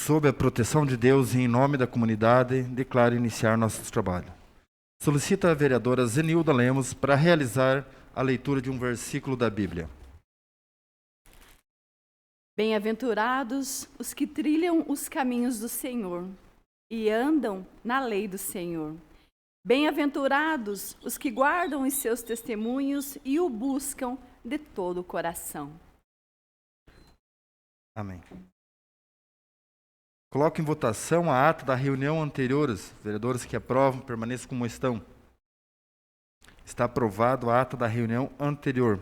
sob a proteção de Deus e em nome da comunidade, declaro iniciar nosso trabalho. Solicita a vereadora Zenilda Lemos para realizar a leitura de um versículo da Bíblia. Bem-aventurados os que trilham os caminhos do Senhor e andam na lei do Senhor. Bem-aventurados os que guardam os seus testemunhos e o buscam de todo o coração. Amém. Coloco em votação a ata da reunião anterior. Os vereadores que aprovam, permaneçam como estão. Está aprovado a ata da reunião anterior.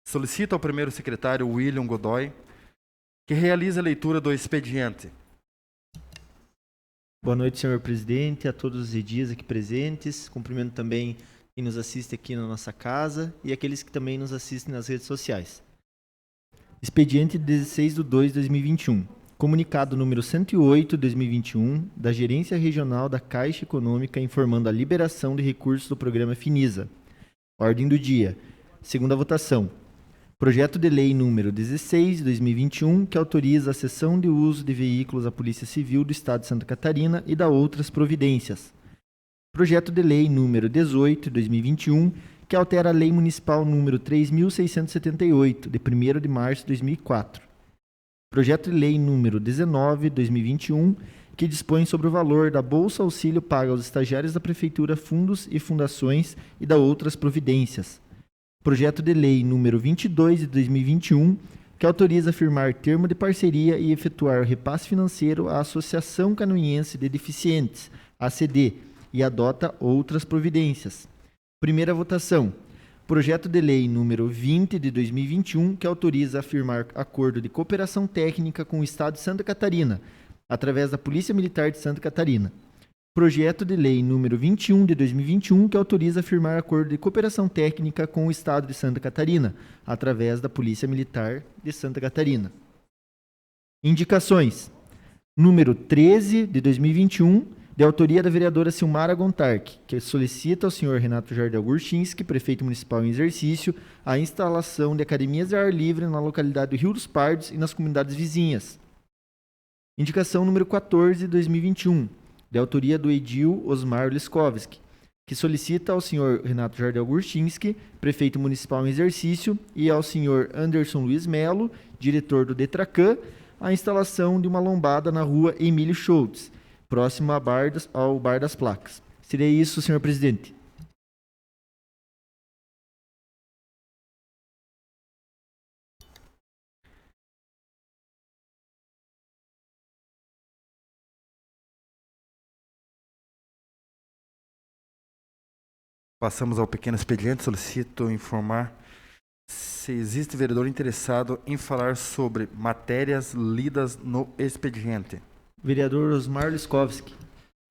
Solicito ao primeiro secretário, William Godoy, que realize a leitura do expediente. Boa noite, senhor presidente, a todos os edis aqui presentes. Cumprimento também quem nos assiste aqui na nossa casa e aqueles que também nos assistem nas redes sociais. Expediente 16/2/2021. Comunicado número 108/2021 da Gerência Regional da Caixa Econômica informando a liberação de recursos do programa Finisa. Ordem do dia. Segunda votação. Projeto de lei número 16/2021, que autoriza a cessão de uso de veículos à Polícia Civil do Estado de Santa Catarina e da outras providências. Projeto de lei número 18/2021, que altera a Lei Municipal número 3.678, de 1º de março de 2004. Projeto de lei número 19/2021, que dispõe sobre o valor da Bolsa Auxílio paga aos estagiários da Prefeitura, fundos e fundações e da outras providências. Projeto de lei número 22/2021, que autoriza firmar termo de parceria e efetuar repasse financeiro à Associação Canoinense de Deficientes, ACD, e adota outras providências. Primeira votação. Projeto de lei número 20/2021, que autoriza a firmar acordo de cooperação técnica com o Estado de Santa Catarina, através da Polícia Militar de Santa Catarina. Projeto de lei número 21/2021, que autoriza a firmar acordo de cooperação técnica com o Estado de Santa Catarina, através da Polícia Militar de Santa Catarina. Indicações. Número 13/2021, de autoria da vereadora Silmara Gontarque, que solicita ao senhor Renato Jardel Gurchinski, prefeito municipal em exercício, a instalação de academias de ar livre na localidade do Rio dos Pardos e nas comunidades vizinhas. Indicação número 14/2021, de autoria do edil Osmar Leskovski, que solicita ao senhor Renato Jardel Gurchinski, prefeito municipal em exercício, e ao senhor Anderson Luiz Melo, diretor do Detracan, a instalação de uma lombada na rua Emílio Schultz, próximo ao Bar das Placas. Seria isso, senhor presidente. Passamos ao pequeno expediente. Solicito informar se existe vereador interessado em falar sobre matérias lidas no expediente. Vereador Osmar Leskovski.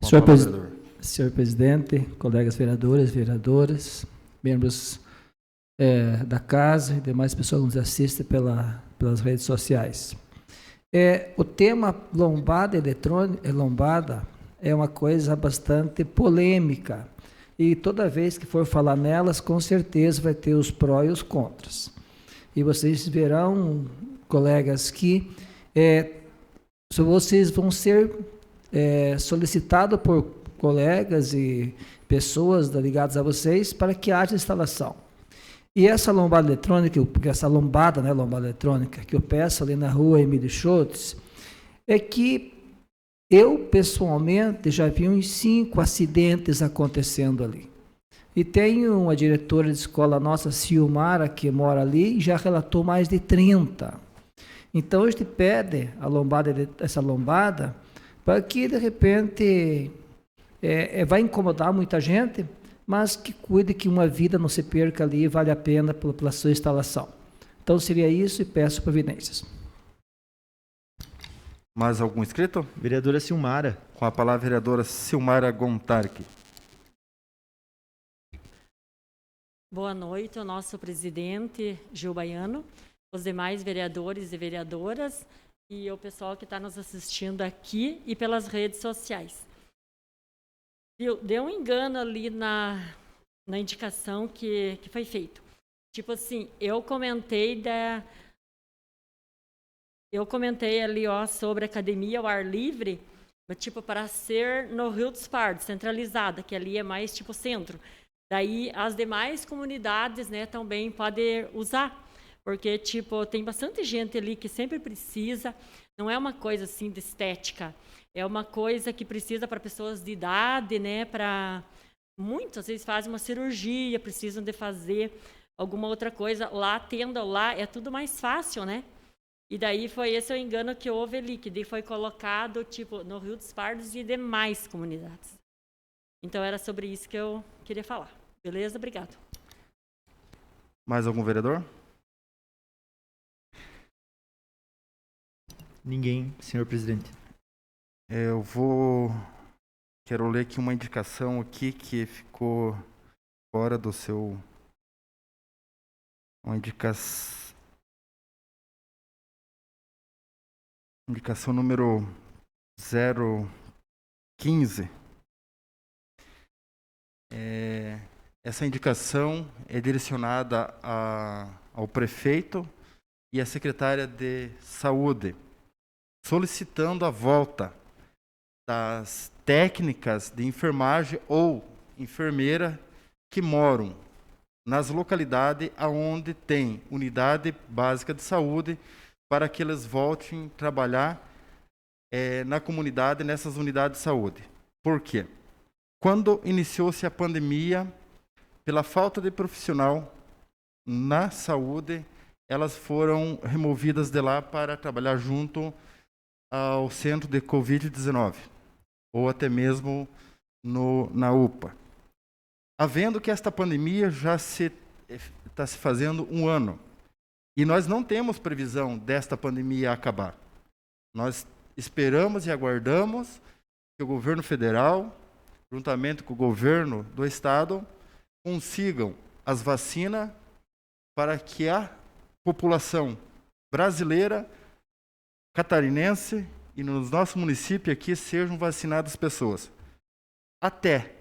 Senhor presidente, colegas vereadores, vereadoras, membros da casa e demais pessoas que nos assistem pelas redes sociais. O tema lombada eletrônica, lombada, é uma coisa bastante polêmica. E toda vez que for falar nelas, com certeza vai ter os prós e os contras. E vocês verão, colegas, que vocês vão ser solicitados por colegas e pessoas ligadas a vocês para que haja instalação. E essa lombada eletrônica, lombada eletrônica que eu peço ali na rua Emílio Schultz, é que eu, pessoalmente, já vi uns 5 acidentes acontecendo ali. E tenho uma diretora de escola nossa, Silmara, que mora ali, e já relatou mais de 30. Então, a gente pede essa lombada para que, de repente, vai incomodar muita gente, mas que cuide que uma vida não se perca ali e vale a pena pela sua instalação. Então, seria isso e peço providências. Mais algum inscrito? Vereadora Silmara. Com a palavra, vereadora Silmara Gontarque. Boa noite ao nosso presidente Gil Baiano, os demais vereadores e vereadoras e o pessoal que está nos assistindo aqui e pelas redes sociais. Deu um engano ali na indicação que foi feito. Tipo assim, eu comentei Eu comentei ali, ó, sobre academia ao ar livre, tipo, para ser no Rio dos Pardos, centralizada, que ali é mais tipo centro. Daí as demais comunidades, né, também podem usar, porque tipo, tem bastante gente ali que sempre precisa, não é uma coisa assim de estética, é uma coisa que precisa para pessoas de idade, né, para muitas vezes fazem uma cirurgia, precisam de fazer alguma outra coisa, lá a tenda lá é tudo mais fácil, né? E daí foi esse o engano que houve ali, que daí foi colocado tipo no Rio dos Pardos e demais comunidades. Então era sobre isso que eu queria falar. Beleza? Obrigado. Mais algum vereador? Ninguém, senhor presidente. Quero ler aqui uma indicação aqui que ficou fora do seu... Uma indicação número 015. Essa indicação é direcionada ao prefeito e à secretária de saúde, solicitando a volta das técnicas de enfermagem ou enfermeira que moram nas localidades onde tem unidade básica de saúde, para que eles voltem a trabalhar na comunidade, nessas unidades de saúde. Por quê? Quando iniciou-se a pandemia, pela falta de profissional na saúde, elas foram removidas de lá para trabalhar junto ao centro de Covid-19, ou até mesmo na UPA. Havendo que esta pandemia já está se fazendo um ano, e nós não temos previsão desta pandemia acabar. Nós esperamos e aguardamos que o governo federal, juntamente com o governo do estado, consigam as vacinas para que a população brasileira, catarinense e nos nossos municípios aqui sejam vacinadas pessoas. Até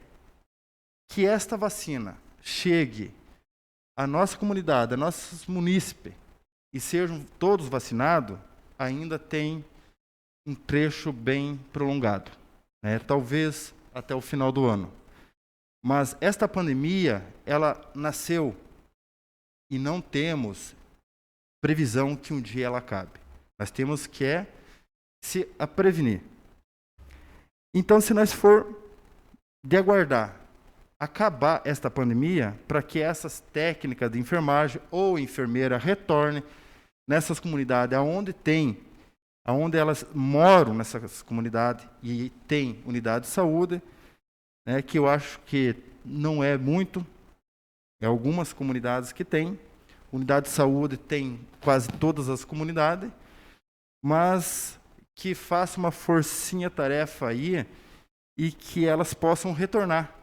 que esta vacina chegue à nossa comunidade, a nossos munícipes, e sejam todos vacinados, ainda tem um trecho bem prolongado, né? Talvez até o final do ano. Mas esta pandemia, ela nasceu e não temos previsão que um dia ela acabe. Nós temos que se prevenir. Então, se nós for de aguardar acabar esta pandemia, para que essas técnicas de enfermagem ou enfermeira retornem nessas comunidades onde elas moram nessas comunidades e tem unidade de saúde, né, que eu acho que não é muito, é algumas comunidades que tem. Unidade de saúde tem quase todas as comunidades, mas que faça uma forcinha-tarefa aí e que elas possam retornar,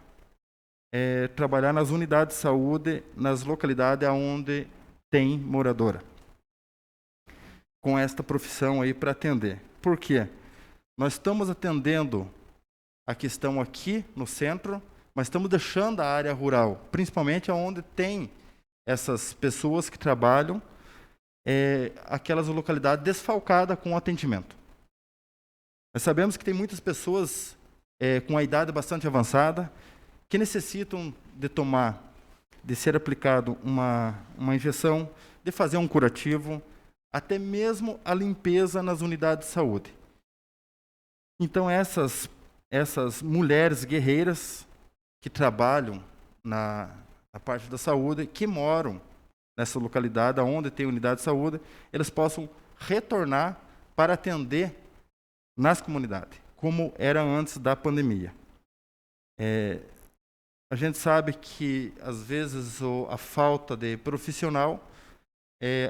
trabalhar nas unidades de saúde, nas localidades onde tem moradora, com esta profissão aí para atender. Por quê? Nós estamos atendendo a questão aqui no centro, mas estamos deixando a área rural, principalmente onde tem essas pessoas que trabalham, aquelas localidades desfalcadas com atendimento. Nós sabemos que tem muitas pessoas com a idade bastante avançada que necessitam de ser aplicado uma injeção, de fazer um curativo, até mesmo a limpeza nas unidades de saúde. Então essas mulheres guerreiras que trabalham na parte da saúde, que moram nessa localidade onde tem unidade de saúde, eles possam retornar para atender nas comunidades, como era antes da pandemia. A gente sabe que, às vezes, a falta de profissional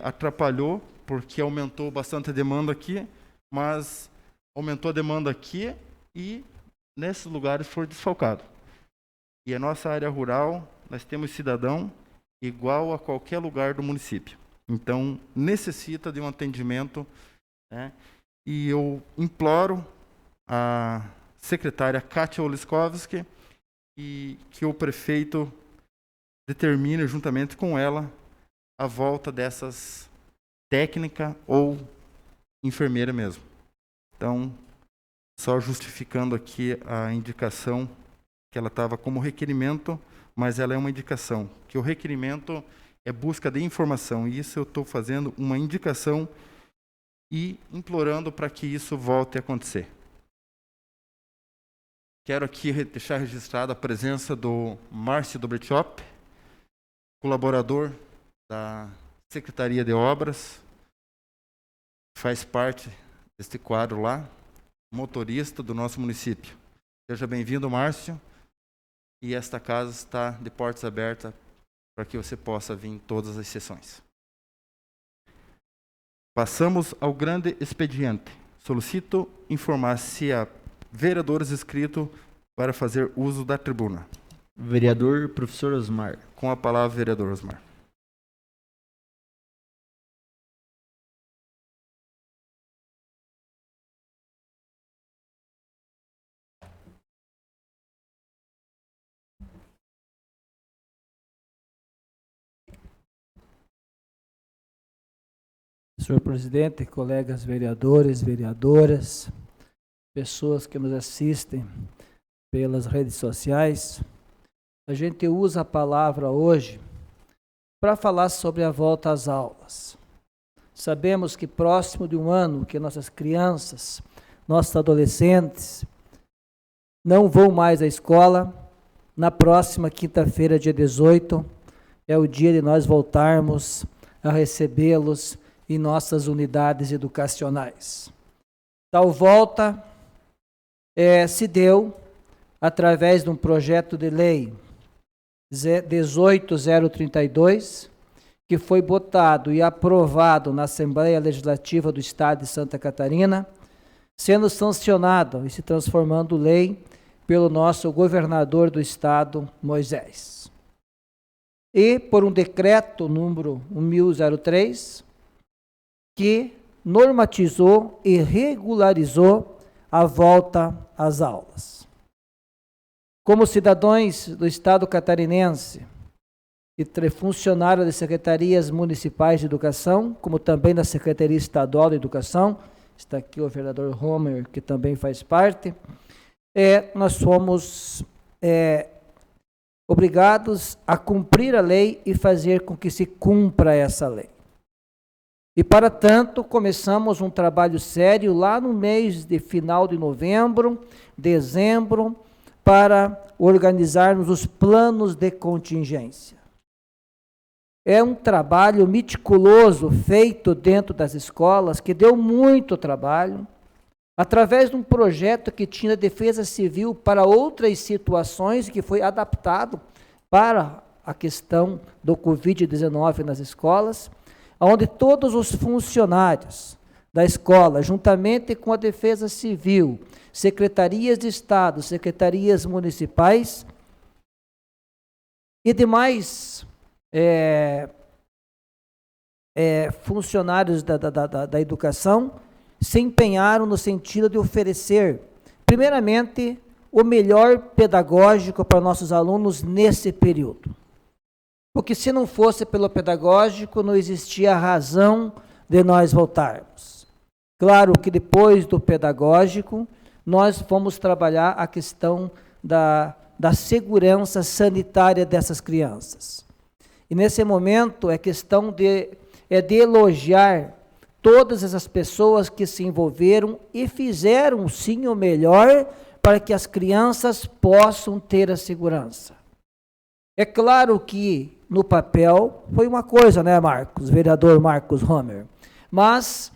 atrapalhou, porque aumentou bastante a demanda aqui, mas aumentou a demanda aqui e nesses lugares foi desfalcado. E a nossa área rural, nós temos cidadão igual a qualquer lugar do município. Então, necessita de um atendimento, né? E eu imploro a secretária Kátia Oliskovski e que o prefeito determine, juntamente com ela, a volta dessas técnicas ou enfermeira mesmo. Então, só justificando aqui a indicação, que ela estava como requerimento, mas ela é uma indicação, que o requerimento é busca de informação, e isso eu estou fazendo uma indicação e implorando para que isso volte a acontecer. Quero aqui deixar registrada a presença do Márcio Dobrechop, colaborador da Secretaria de Obras, faz parte deste quadro lá, motorista do nosso município. Seja bem-vindo, Márcio, e esta casa está de portas abertas para que você possa vir em todas as sessões. Passamos ao grande expediente. Solicito informar se há vereadores inscritos para fazer uso da tribuna. Vereador professor Osmar. Com a palavra, vereador Osmar. Senhor presidente, colegas vereadores, vereadoras, pessoas que nos assistem pelas redes sociais, a gente usa a palavra hoje para falar sobre a volta às aulas. Sabemos que próximo de um ano que nossas crianças, nossos adolescentes não vão mais à escola, na próxima quinta-feira, dia 18, é o dia de nós voltarmos a recebê-los em nossas unidades educacionais. Tal volta se deu através de um projeto de lei 18032, que foi votado e aprovado na Assembleia Legislativa do Estado de Santa Catarina, sendo sancionado e se transformando lei pelo nosso governador do Estado, Moisés. E por um decreto número 1003, que normatizou e regularizou a volta às aulas. Como cidadãos do Estado catarinense e funcionários das secretarias municipais de educação, como também da Secretaria Estadual de Educação, está aqui o vereador Homer, que também faz parte, nós fomos obrigados a cumprir a lei e fazer com que se cumpra essa lei. E, para tanto, começamos um trabalho sério lá no mês de final de novembro, dezembro, para organizarmos os planos de contingência. É um trabalho meticuloso feito dentro das escolas, que deu muito trabalho, através de um projeto que tinha defesa civil para outras situações, que foi adaptado para a questão do Covid-19 nas escolas, onde todos os funcionários da escola, juntamente com a Defesa Civil, secretarias de Estado, secretarias municipais e demais funcionários da educação, se empenharam no sentido de oferecer, primeiramente, o melhor pedagógico para nossos alunos nesse período. Porque se não fosse pelo pedagógico, não existia razão de nós voltarmos. Claro que depois do pedagógico, nós vamos trabalhar a questão da segurança sanitária dessas crianças. E nesse momento é questão de elogiar todas essas pessoas que se envolveram e fizeram sim o melhor para que as crianças possam ter a segurança. É claro que no papel foi uma coisa, né, Marcos, vereador Marcos Homer, mas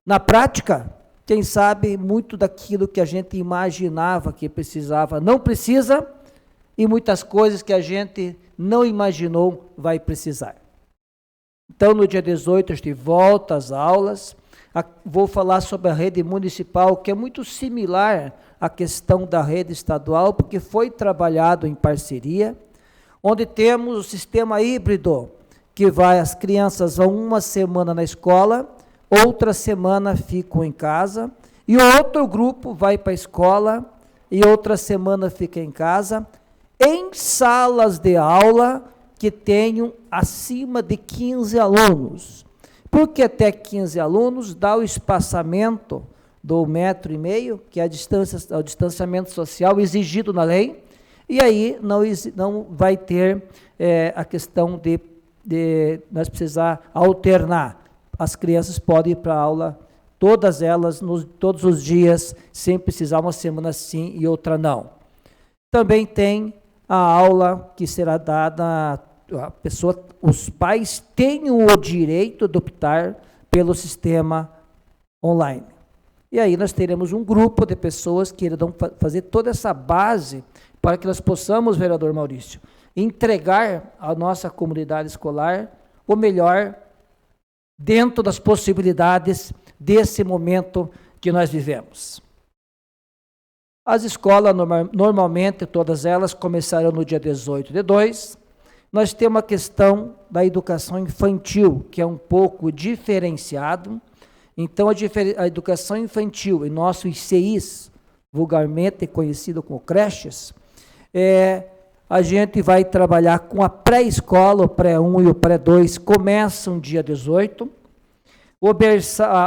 na prática, quem sabe muito daquilo que a gente imaginava que precisava, não precisa, e muitas coisas que a gente não imaginou vai precisar. Então, no dia 18, a gente volta às aulas, vou falar sobre a rede municipal, que é muito similar à questão da rede estadual, porque foi trabalhado em parceria, onde temos o sistema híbrido, que as crianças vão uma semana na escola, outra semana ficam em casa, e outro grupo vai para a escola, e outra semana fica em casa, em salas de aula que tenham acima de 15 alunos, Por que até 15 alunos? Dá o espaçamento do 1,5 m, que é o distanciamento social exigido na lei, e aí não vai ter a questão de nós precisar alternar. As crianças podem ir para a aula, todas elas, todos os dias, sem precisar uma semana sim e outra não. Também tem a aula que será dada, os pais têm o direito de optar pelo sistema online. E aí nós teremos um grupo de pessoas que irão fazer toda essa base para que nós possamos, vereador Maurício, entregar à nossa comunidade escolar o melhor dentro das possibilidades desse momento que nós vivemos. As escolas, normalmente, todas elas começarão no dia 18/2. Nós temos a questão da educação infantil, que é um pouco diferenciado. Então, a educação infantil, em nossos ICIs, vulgarmente conhecido como creches, a gente vai trabalhar com a pré-escola, o pré-1 e o pré-2, começam dia 18.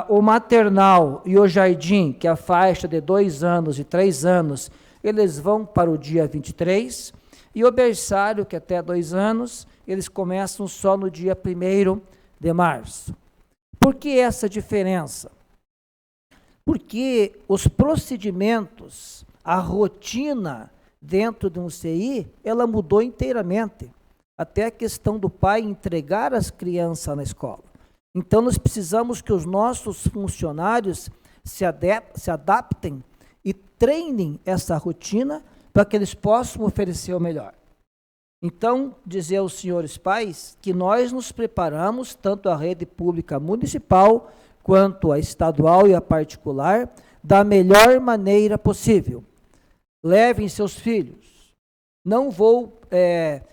O maternal e o jardim, que é a faixa de 2 anos e 3 anos, eles vão para o dia 23. E o berçário, que é até 2 anos, eles começam só no dia 1º de março. Por que essa diferença? Porque os procedimentos, a rotina dentro de um CI, ela mudou inteiramente. Até a questão do pai entregar as crianças na escola. Então, nós precisamos que os nossos funcionários se adaptem e treinem essa rotina para que eles possam oferecer o melhor. Então, dizer aos senhores pais que nós nos preparamos, tanto a rede pública municipal, quanto a estadual e a particular, da melhor maneira possível. Levem seus filhos. Não vou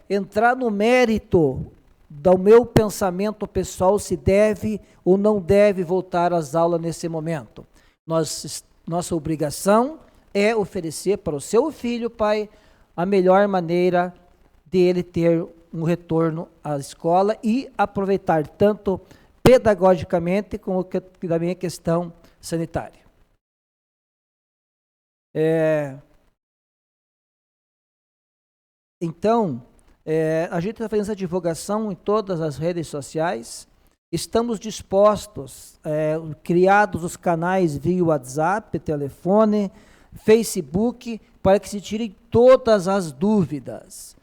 entrar no mérito do meu pensamento pessoal se deve ou não deve voltar às aulas nesse momento. Nossa obrigação é oferecer para o seu filho, pai, a melhor maneira de ele ter um retorno à escola e aproveitar tanto pedagogicamente como também a questão sanitária. Então, a gente está fazendo essa divulgação em todas as redes sociais. Estamos dispostos, criados os canais via WhatsApp, telefone, Facebook, para que se tirem todas as dúvidas.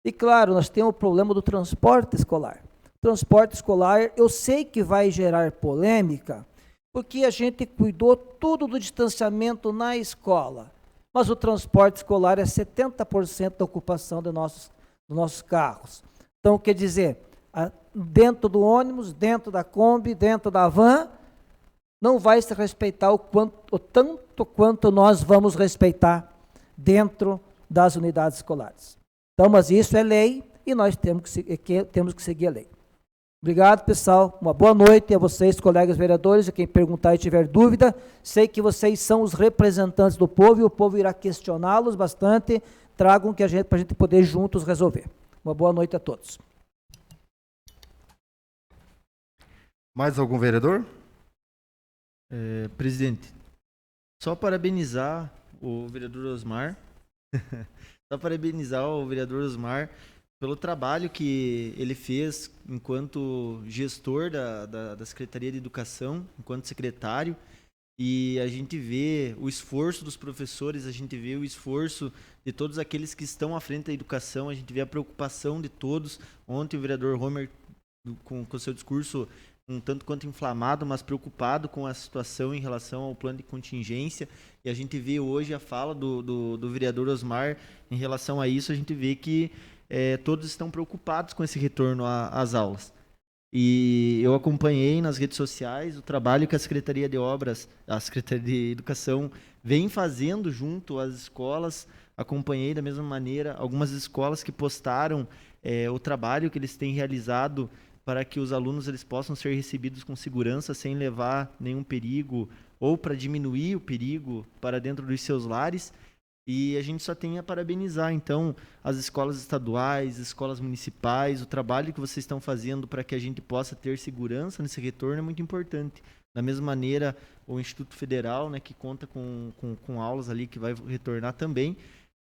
E claro, nós temos o problema do transporte escolar. Transporte escolar, eu sei que vai gerar polêmica, porque a gente cuidou tudo do distanciamento na escola. Mas o transporte escolar é 70% da ocupação dos nossos carros. Então, quer dizer, dentro do ônibus, dentro da Kombi, dentro da van, não vai se respeitar o tanto quanto nós vamos respeitar dentro das unidades escolares. Então, mas isso é lei e nós temos que seguir a lei. Obrigado, pessoal. Uma boa noite a vocês, colegas vereadores, e quem perguntar e tiver dúvida, sei que vocês são os representantes do povo e o povo irá questioná-los bastante. Tragam para a gente poder juntos resolver. Uma boa noite a todos. Mais algum vereador? Presidente, só parabenizar o vereador Osmar, pelo trabalho que ele fez enquanto gestor da Secretaria de Educação, enquanto secretário, e a gente vê o esforço dos professores, a gente vê o esforço de todos aqueles que estão à frente da educação, a gente vê a preocupação de todos. Ontem o vereador Romer, com seu discurso um tanto quanto inflamado, mas preocupado com a situação em relação ao plano de contingência, e a gente vê hoje a fala do vereador Osmar em relação a isso, a gente vê que todos estão preocupados com esse retorno às aulas. E eu acompanhei nas redes sociais o trabalho que a Secretaria de Obras, a Secretaria de Educação vem fazendo junto às escolas. Acompanhei da mesma maneira algumas escolas que postaram o trabalho que eles têm realizado para que os alunos eles possam ser recebidos com segurança, sem levar nenhum perigo, ou para diminuir o perigo para dentro dos seus lares. E a gente só tem a parabenizar, então, as escolas estaduais, escolas municipais, o trabalho que vocês estão fazendo para que a gente possa ter segurança nesse retorno é muito importante. Da mesma maneira, o Instituto Federal, né, que conta com aulas ali que vai retornar também.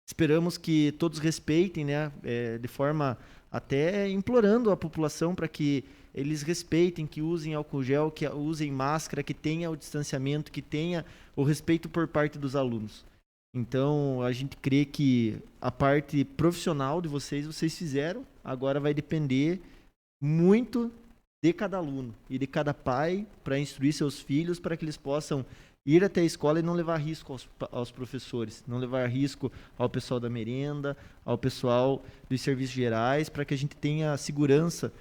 Esperamos que todos respeitem, né, de forma até implorando a população para que eles respeitem, que usem álcool gel, que usem máscara, que tenha o distanciamento, que tenha o respeito por parte dos alunos. Então, a gente crê que a parte profissional de vocês fizeram, agora vai depender muito de cada aluno e de cada pai para instruir seus filhos para que eles possam ir até a escola e não levar risco aos professores, não levar risco ao pessoal da merenda, ao pessoal dos serviços gerais, para que a gente tenha segurança,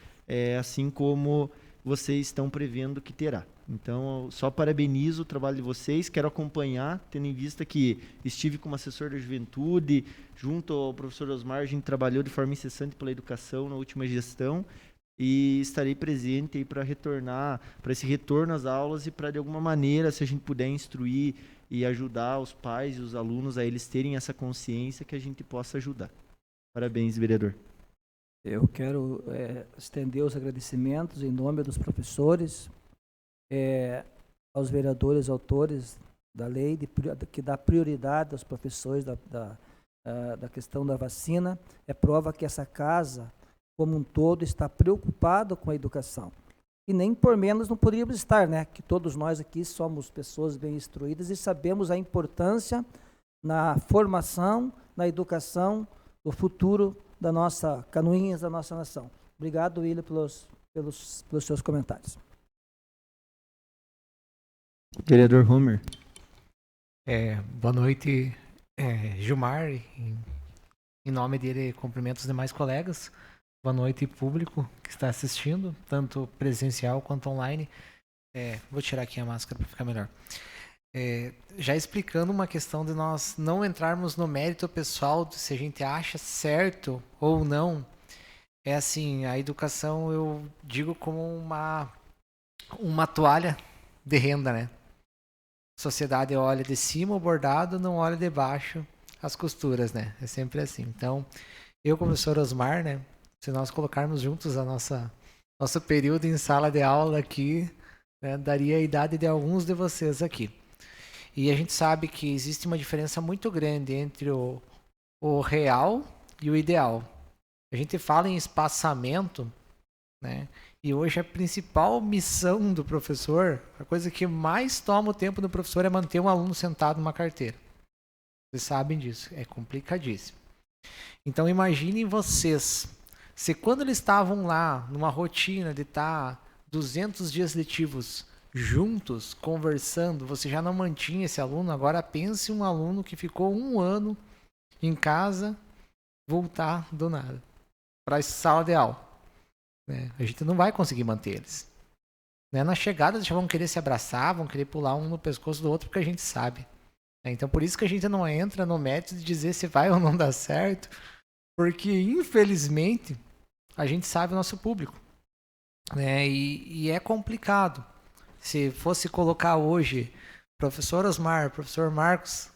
assim como vocês estão prevendo que terá. Então, só parabenizo o trabalho de vocês, quero acompanhar, tendo em vista que estive como assessor da juventude, junto ao professor Osmar, a gente trabalhou de forma incessante pela educação na última gestão, e estarei presente aí para retornar, para esse retorno às aulas e para, de alguma maneira, se a gente puder instruir e ajudar os pais e os alunos a eles terem essa consciência, que a gente possa ajudar. Parabéns, vereador. Eu quero estender os agradecimentos em nome dos professores, aos vereadores autores da lei, que dá prioridade aos professores da questão da vacina. É prova que essa casa, como um todo, está preocupado com a educação. E nem por menos não poderíamos estar, né? Que todos nós aqui somos pessoas bem instruídas e sabemos a importância na formação, na educação do futuro da nossa Canoinhas, da nossa nação. Obrigado, William, pelos seus comentários. Vereador Homer. Boa noite, Gilmar. Em nome dele, cumprimento os demais colegas. Boa noite, público que está assistindo, tanto presencial quanto online. Vou tirar aqui a máscara para ficar melhor. Já explicando uma questão de nós não entrarmos no mérito pessoal de se a gente acha certo ou não. É assim, a educação eu digo como uma toalha de renda, né? A sociedade olha de cima o bordado, não olha de baixo as costuras, né? É sempre assim. Então, eu como professor Osmar, né? Se nós colocarmos juntos nosso período em sala de aula aqui, né, daria a idade de alguns de vocês aqui. E a gente sabe que existe uma diferença muito grande entre o real e o ideal. A gente fala em espaçamento, né? E hoje a principal missão do professor, a coisa que mais toma o tempo do professor é manter um aluno sentado numa carteira. Vocês sabem disso, é complicadíssimo. Então imaginem vocês, se quando eles estavam lá numa rotina de estar 200 dias letivos juntos, conversando, você já não mantinha esse aluno, agora pense um aluno que ficou 1 ano em casa, voltar do nada para a sala de aula. A gente não vai conseguir manter eles. Na chegada, eles já vão querer se abraçar, vão querer pular um no pescoço do outro, porque a gente sabe. Então, por isso que a gente não entra no método de dizer se vai ou não dar certo, porque, infelizmente, a gente sabe o nosso público. E é complicado. Se fosse colocar hoje, professor Osmar, professor Marcos,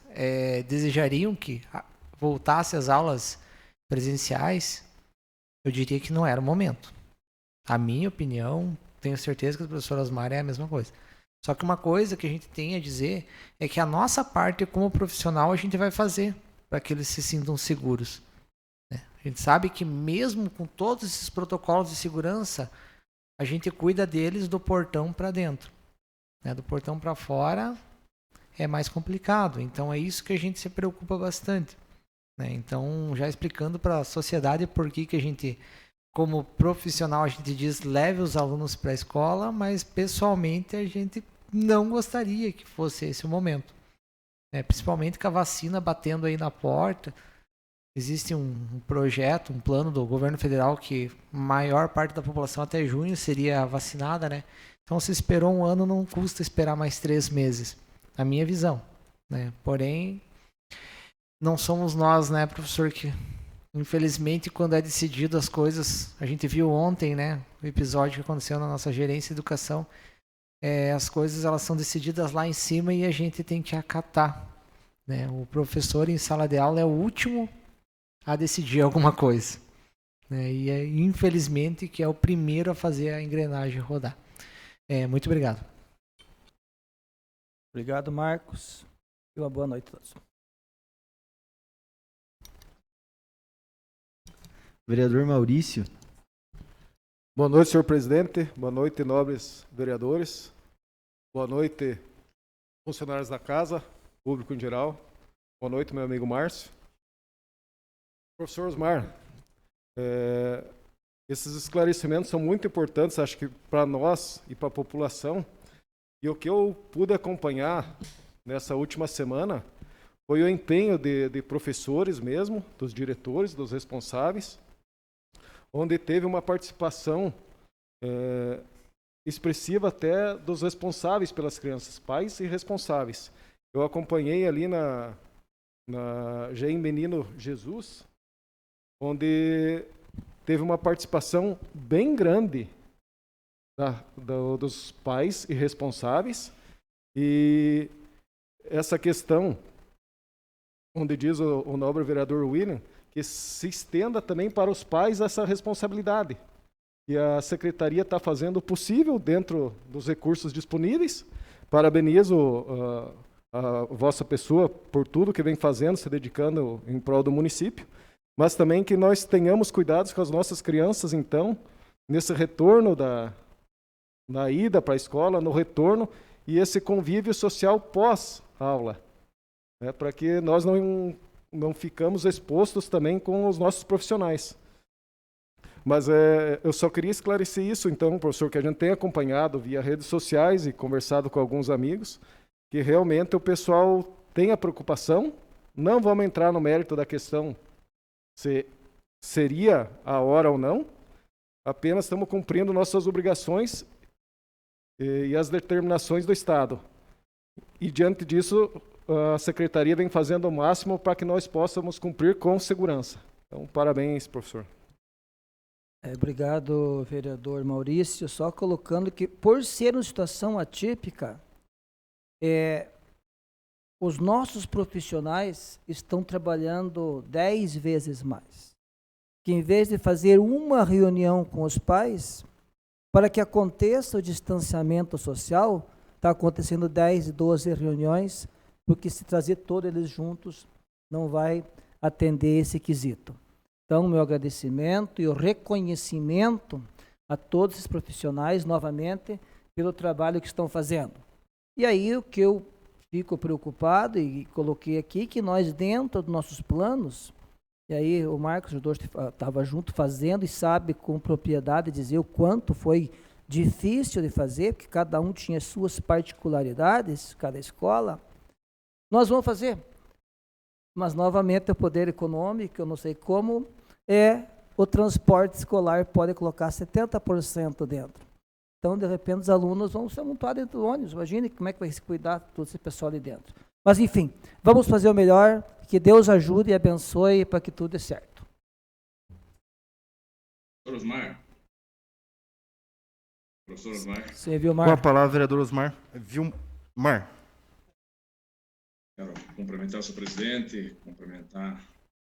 desejariam que voltasse às aulas presenciais, eu diria que não era o momento. A minha opinião, tenho certeza que o professor Osmar é a mesma coisa. Só que uma coisa que a gente tem a dizer é que a nossa parte como profissional a gente vai fazer para que eles se sintam seguros. A gente sabe que mesmo com todos esses protocolos de segurança, a gente cuida deles do portão para dentro. Do portão para fora é mais complicado. Então é isso que a gente se preocupa bastante. Então, já explicando para a sociedade por que a gente, como profissional, a gente diz leve os alunos para a escola, mas pessoalmente a gente não gostaria que fosse esse o momento. Principalmente com a vacina batendo aí na porta. Existe um projeto, um plano do governo federal que a maior parte da população até junho seria vacinada, né? Então, se esperou 1 ano, não custa esperar mais 3 meses, na minha visão. Porém, não somos nós, né, professor, que infelizmente quando é decidido as coisas, a gente viu ontem, né, o episódio que aconteceu na nossa gerência de educação, as coisas elas são decididas lá em cima e a gente tem que acatar. né? O professor em sala de aula é o último a decidir alguma coisa, né? E infelizmente que é o primeiro a fazer a engrenagem rodar. Muito obrigado. Obrigado, Marcos. E uma boa noite a todos. Vereador Maurício. Boa noite, senhor presidente. Boa noite, nobres vereadores. Boa noite, funcionários da casa, público em geral. Boa noite, meu amigo Márcio. Professor Osmar, esses esclarecimentos são muito importantes, acho que para nós e para a população. E o que eu pude acompanhar nessa última semana foi o empenho de professores mesmo, dos diretores, dos responsáveis, onde teve uma participação expressiva até dos responsáveis pelas crianças, pais e responsáveis. Eu acompanhei ali na GEM Menino Jesus, onde teve uma participação bem grande dos pais e responsáveis, e essa questão, onde diz o nobre vereador William, que se estenda também para os pais essa responsabilidade. E a Secretaria está fazendo o possível dentro dos recursos disponíveis. Parabenizo a vossa pessoa por tudo que vem fazendo, se dedicando em prol do município, mas também que nós tenhamos cuidados com as nossas crianças, então, nesse retorno na ida para a escola, no retorno, e esse convívio social pós-aula, né, para que nós não ficamos expostos também com os nossos profissionais. Mas eu só queria esclarecer isso, então, professor, que a gente tem acompanhado via redes sociais e conversado com alguns amigos, que realmente o pessoal tem a preocupação. Não vamos entrar no mérito da questão se seria a hora ou não, apenas estamos cumprindo nossas obrigações e as determinações do Estado. E, diante disso, a Secretaria vem fazendo o máximo para que nós possamos cumprir com segurança. Então, parabéns, professor. Obrigado, vereador Maurício. Só colocando que, por ser uma situação atípica, os nossos profissionais estão trabalhando 10 vezes mais. Que, em vez de fazer uma reunião com os pais, para que aconteça o distanciamento social, está acontecendo 10, 12 reuniões, porque se trazer todos eles juntos, não vai atender esse quesito. Então, meu agradecimento e o reconhecimento a todos os profissionais, novamente, pelo trabalho que estão fazendo. E aí, o que eu fico preocupado e coloquei aqui, que nós, dentro dos nossos planos, e aí o Marcos Judor estava junto fazendo e sabe com propriedade dizer o quanto foi difícil de fazer, porque cada um tinha suas particularidades, cada escola. Nós vamos fazer. Mas, novamente, o poder econômico, eu não sei como, o transporte escolar pode colocar 70% dentro. Então, de repente, os alunos vão ser montados dentro do ônibus. Imagine como é que vai se cuidar todo esse pessoal ali dentro. Mas, enfim, vamos fazer o melhor, que Deus ajude e abençoe para que tudo dê certo. Professor Osmar. Professor Osmar. Sim, Vilmar. Com a palavra, vereador Osmar. Vilmar. Quero cumprimentar o seu presidente, cumprimentar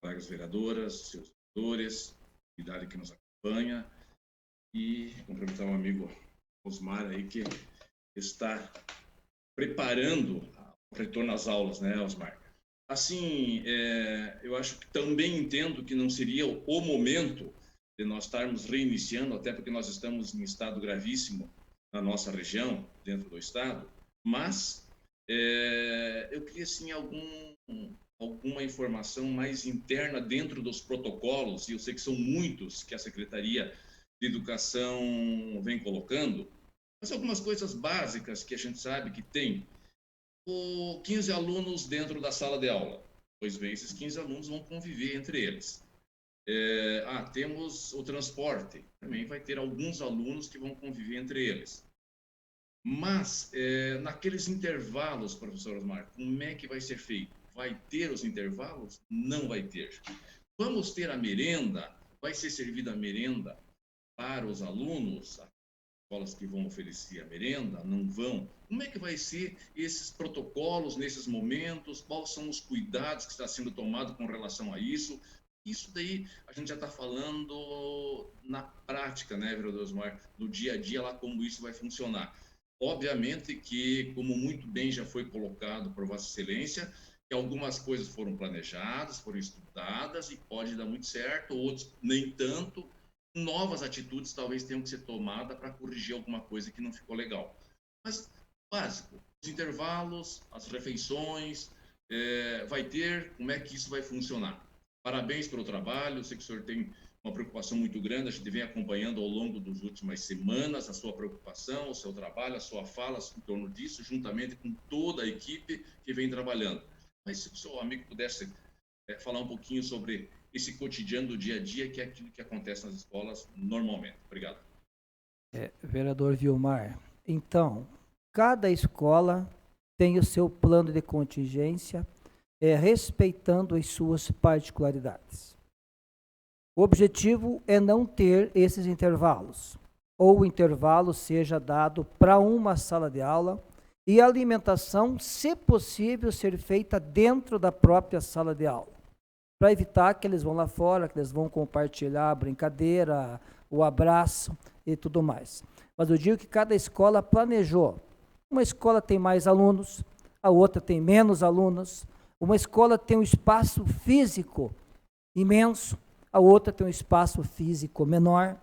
colegas vereadoras, seus vereadores, a idade que nos acompanha, e cumprimentar o amigo Osmar aí, que está preparando o retorno às aulas, né, Osmar? Assim, eu acho que também entendo que não seria o momento de nós estarmos reiniciando, até porque nós estamos em estado gravíssimo na nossa região, dentro do estado, mas eu queria, sim, alguma informação mais interna dentro dos protocolos, e eu sei que são muitos que a Secretaria de Educação vem colocando, mas algumas coisas básicas que a gente sabe que tem. 15 alunos dentro da sala de aula, pois bem, esses 15 alunos vão conviver entre eles. Temos o transporte, também vai ter alguns alunos que vão conviver entre eles. Mas, naqueles intervalos, professor Osmar, como é que vai ser feito? Vai ter os intervalos? Não vai ter. Vamos ter a merenda? Vai ser servida a merenda para os alunos? escolas que vão oferecer a merenda, não vão. Como é que vai ser esses protocolos nesses momentos? Quais são os cuidados que está sendo tomado com relação a isso? Isso daí a gente já está falando na prática, né, vereador Osmar? No dia a dia, lá como isso vai funcionar. Obviamente que, como muito bem já foi colocado por Vossa Excelência, que algumas coisas foram planejadas, foram estudadas e pode dar muito certo, outros nem tanto. Novas atitudes talvez tenham que ser tomadas para corrigir alguma coisa que não ficou legal. Mas, básico, os intervalos, as refeições, vai ter, como é que isso vai funcionar? Parabéns pelo trabalho, eu sei que o senhor tem uma preocupação muito grande, a gente vem acompanhando ao longo das últimas semanas a sua preocupação, o seu trabalho, a sua fala em torno disso, juntamente com toda a equipe que vem trabalhando. Mas se o seu amigo pudesse falar um pouquinho sobre esse cotidiano do dia a dia, que é aquilo que acontece nas escolas normalmente. Obrigado. Vereador Vilmar, então, cada escola tem o seu plano de contingência, respeitando as suas particularidades. O objetivo é não ter esses intervalos, ou o intervalo seja dado para uma sala de aula e a alimentação, se possível, ser feita dentro da própria sala de aula, para evitar que eles vão lá fora, que eles vão compartilhar a brincadeira, o abraço e tudo mais. Mas eu digo que cada escola planejou. Uma escola tem mais alunos, a outra tem menos alunos. Uma escola tem um espaço físico imenso, a outra tem um espaço físico menor.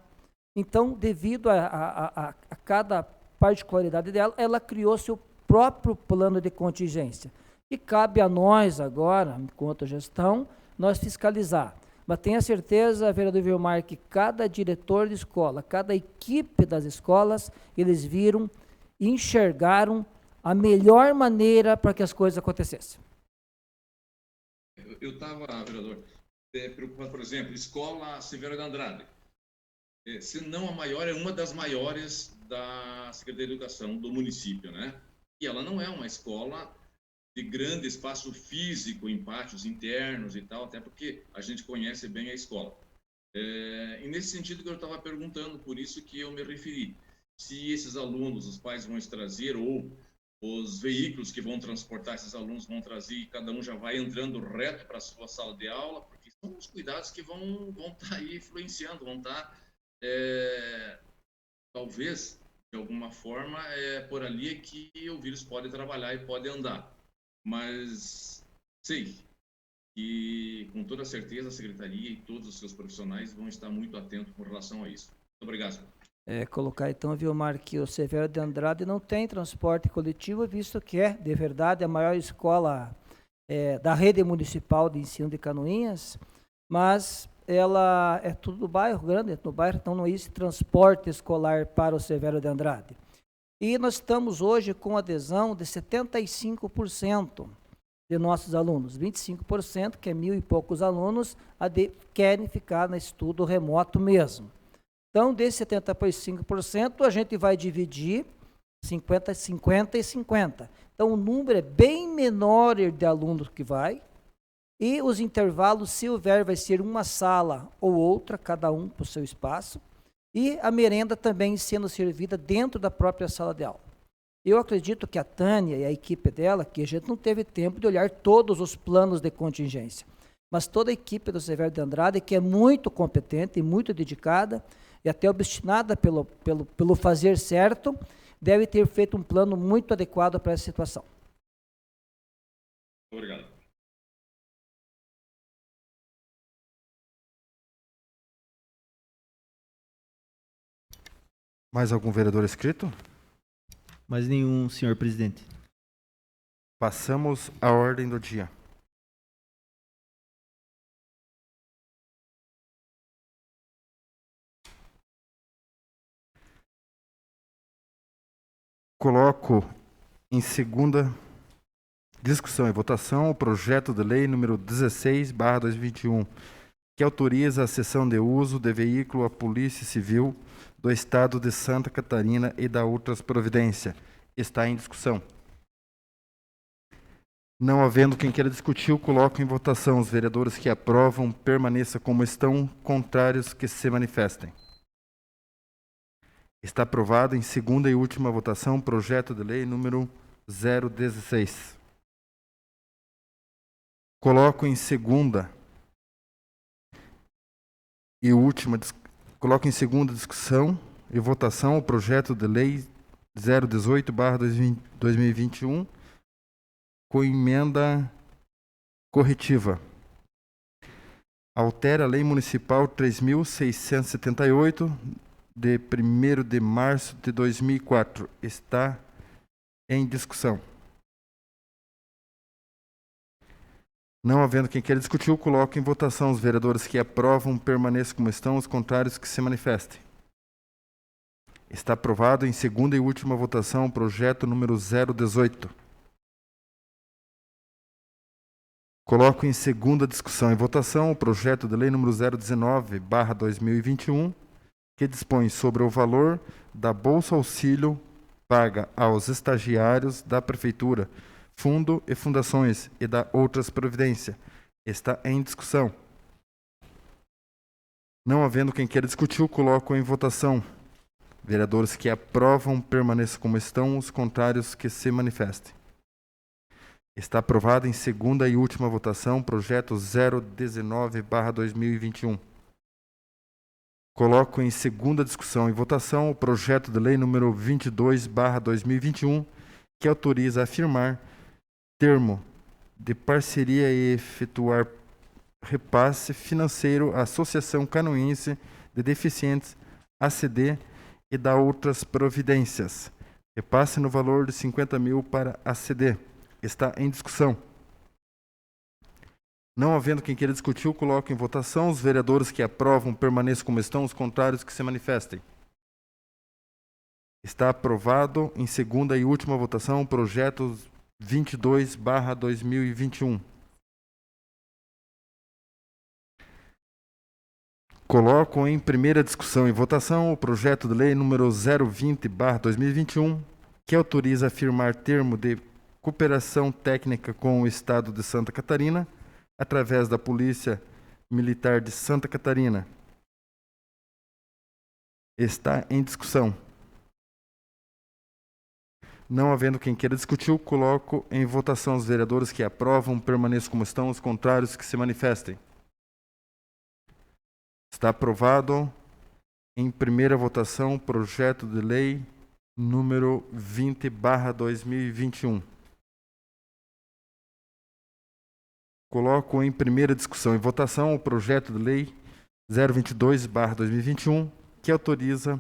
Então, devido a cada particularidade dela, ela criou seu próprio plano de contingência. E cabe a nós agora, enquanto gestão, nós fiscalizar. Mas tenha certeza, vereador Vilmar, que cada diretor de escola, cada equipe das escolas, eles viram e enxergaram a melhor maneira para que as coisas acontecessem. Eu estava, vereador, preocupado, por exemplo, Escola Severo de Andrade. Se não a maior, é uma das maiores da Secretaria de Educação do município, né? E ela não é uma escola de grande espaço físico em pátios internos e tal, até porque a gente conhece bem a escola. E nesse sentido que eu estava perguntando, por isso que eu me referi. Se esses alunos, os pais vão trazer, ou os veículos que vão transportar esses alunos vão trazer, e cada um já vai entrando reto para a sua sala de aula, porque são os cuidados que vão estar aí influenciando, vão estar, talvez, de alguma forma, por ali é que o vírus pode trabalhar e pode andar. Mas sei que, com toda certeza, a Secretaria e todos os seus profissionais vão estar muito atentos com relação a isso. Muito obrigado. Colocar então, Vilmar, que o Severo de Andrade não tem transporte coletivo, visto que é, de verdade, a maior escola da rede municipal de ensino de Canoinhas, mas ela é tudo do bairro, grande, no bairro, então não existe transporte escolar para o Severo de Andrade. E nós estamos hoje com adesão de 75% de nossos alunos, 25%, que é 1.000 e poucos alunos, querem ficar no estudo remoto mesmo. Então, desses 75%, a gente vai dividir 50, 50 e 50. Então, o número é bem menor de alunos que vai, e os intervalos, se houver, vai ser uma sala ou outra, cada um para o seu espaço, e a merenda também sendo servida dentro da própria sala de aula. Eu acredito que a Tânia e a equipe dela, que a gente não teve tempo de olhar todos os planos de contingência, mas toda a equipe do Severo de Andrade, que é muito competente e muito dedicada, e até obstinada pelo fazer certo, deve ter feito um plano muito adequado para essa situação. Obrigado. Mais algum vereador inscrito? Mais nenhum, senhor presidente. Passamos à ordem do dia. Coloco em segunda discussão e votação o projeto de lei número 16/2021, que autoriza a cessão de uso de veículo à Polícia Civil do Estado de Santa Catarina e da outras providências. Está em discussão. Não havendo quem queira discutir, coloco em votação. Os vereadores que aprovam permaneçam como estão, contrários que se manifestem. Está aprovado em segunda e última votação o projeto de lei número 016. Coloco em segunda discussão e votação o projeto de lei 018/2021 com emenda corretiva. Altera a Lei Municipal 3.678 de 1º de março de 2004. Está em discussão. Não havendo quem queira discutir, eu coloco em votação. Os vereadores que aprovam permaneçam como estão, os contrários que se manifestem. Está aprovado em segunda e última votação o projeto número 018. Coloco em segunda discussão e votação o projeto de lei número 019/2021, que dispõe sobre o valor da Bolsa Auxílio paga aos estagiários da Prefeitura, fundo e fundações e da outras providências. Está em discussão. Não havendo quem queira discutir, eu coloco em votação. Vereadores que aprovam permaneçam como estão, os contrários que se manifestem. Está aprovado em segunda e última votação o projeto 019/2021. Coloco em segunda discussão e votação o projeto de lei número 22/2021, que autoriza a firmar termo de parceria e efetuar repasse financeiro à Associação Canoense de Deficientes, ACD, e da outras providências. Repasse no valor de 50 mil para ACD. Está em discussão. Não havendo quem queira discutir, eu coloco em votação. Os vereadores que aprovam permaneçam como estão, os contrários que se manifestem. Está aprovado em segunda e última votação o projeto 22/2021. Coloco em primeira discussão e votação o projeto de lei número 020/2021, que autoriza a firmar termo de cooperação técnica com o Estado de Santa Catarina, através da Polícia Militar de Santa Catarina. Está em discussão. Não havendo quem queira discutir, eu coloco em votação. Os vereadores que aprovam permaneçam como estão, os contrários que se manifestem. Está aprovado em primeira votação o projeto de lei número 20/2021. Coloco em primeira discussão e votação o projeto de lei 022/2021, que autoriza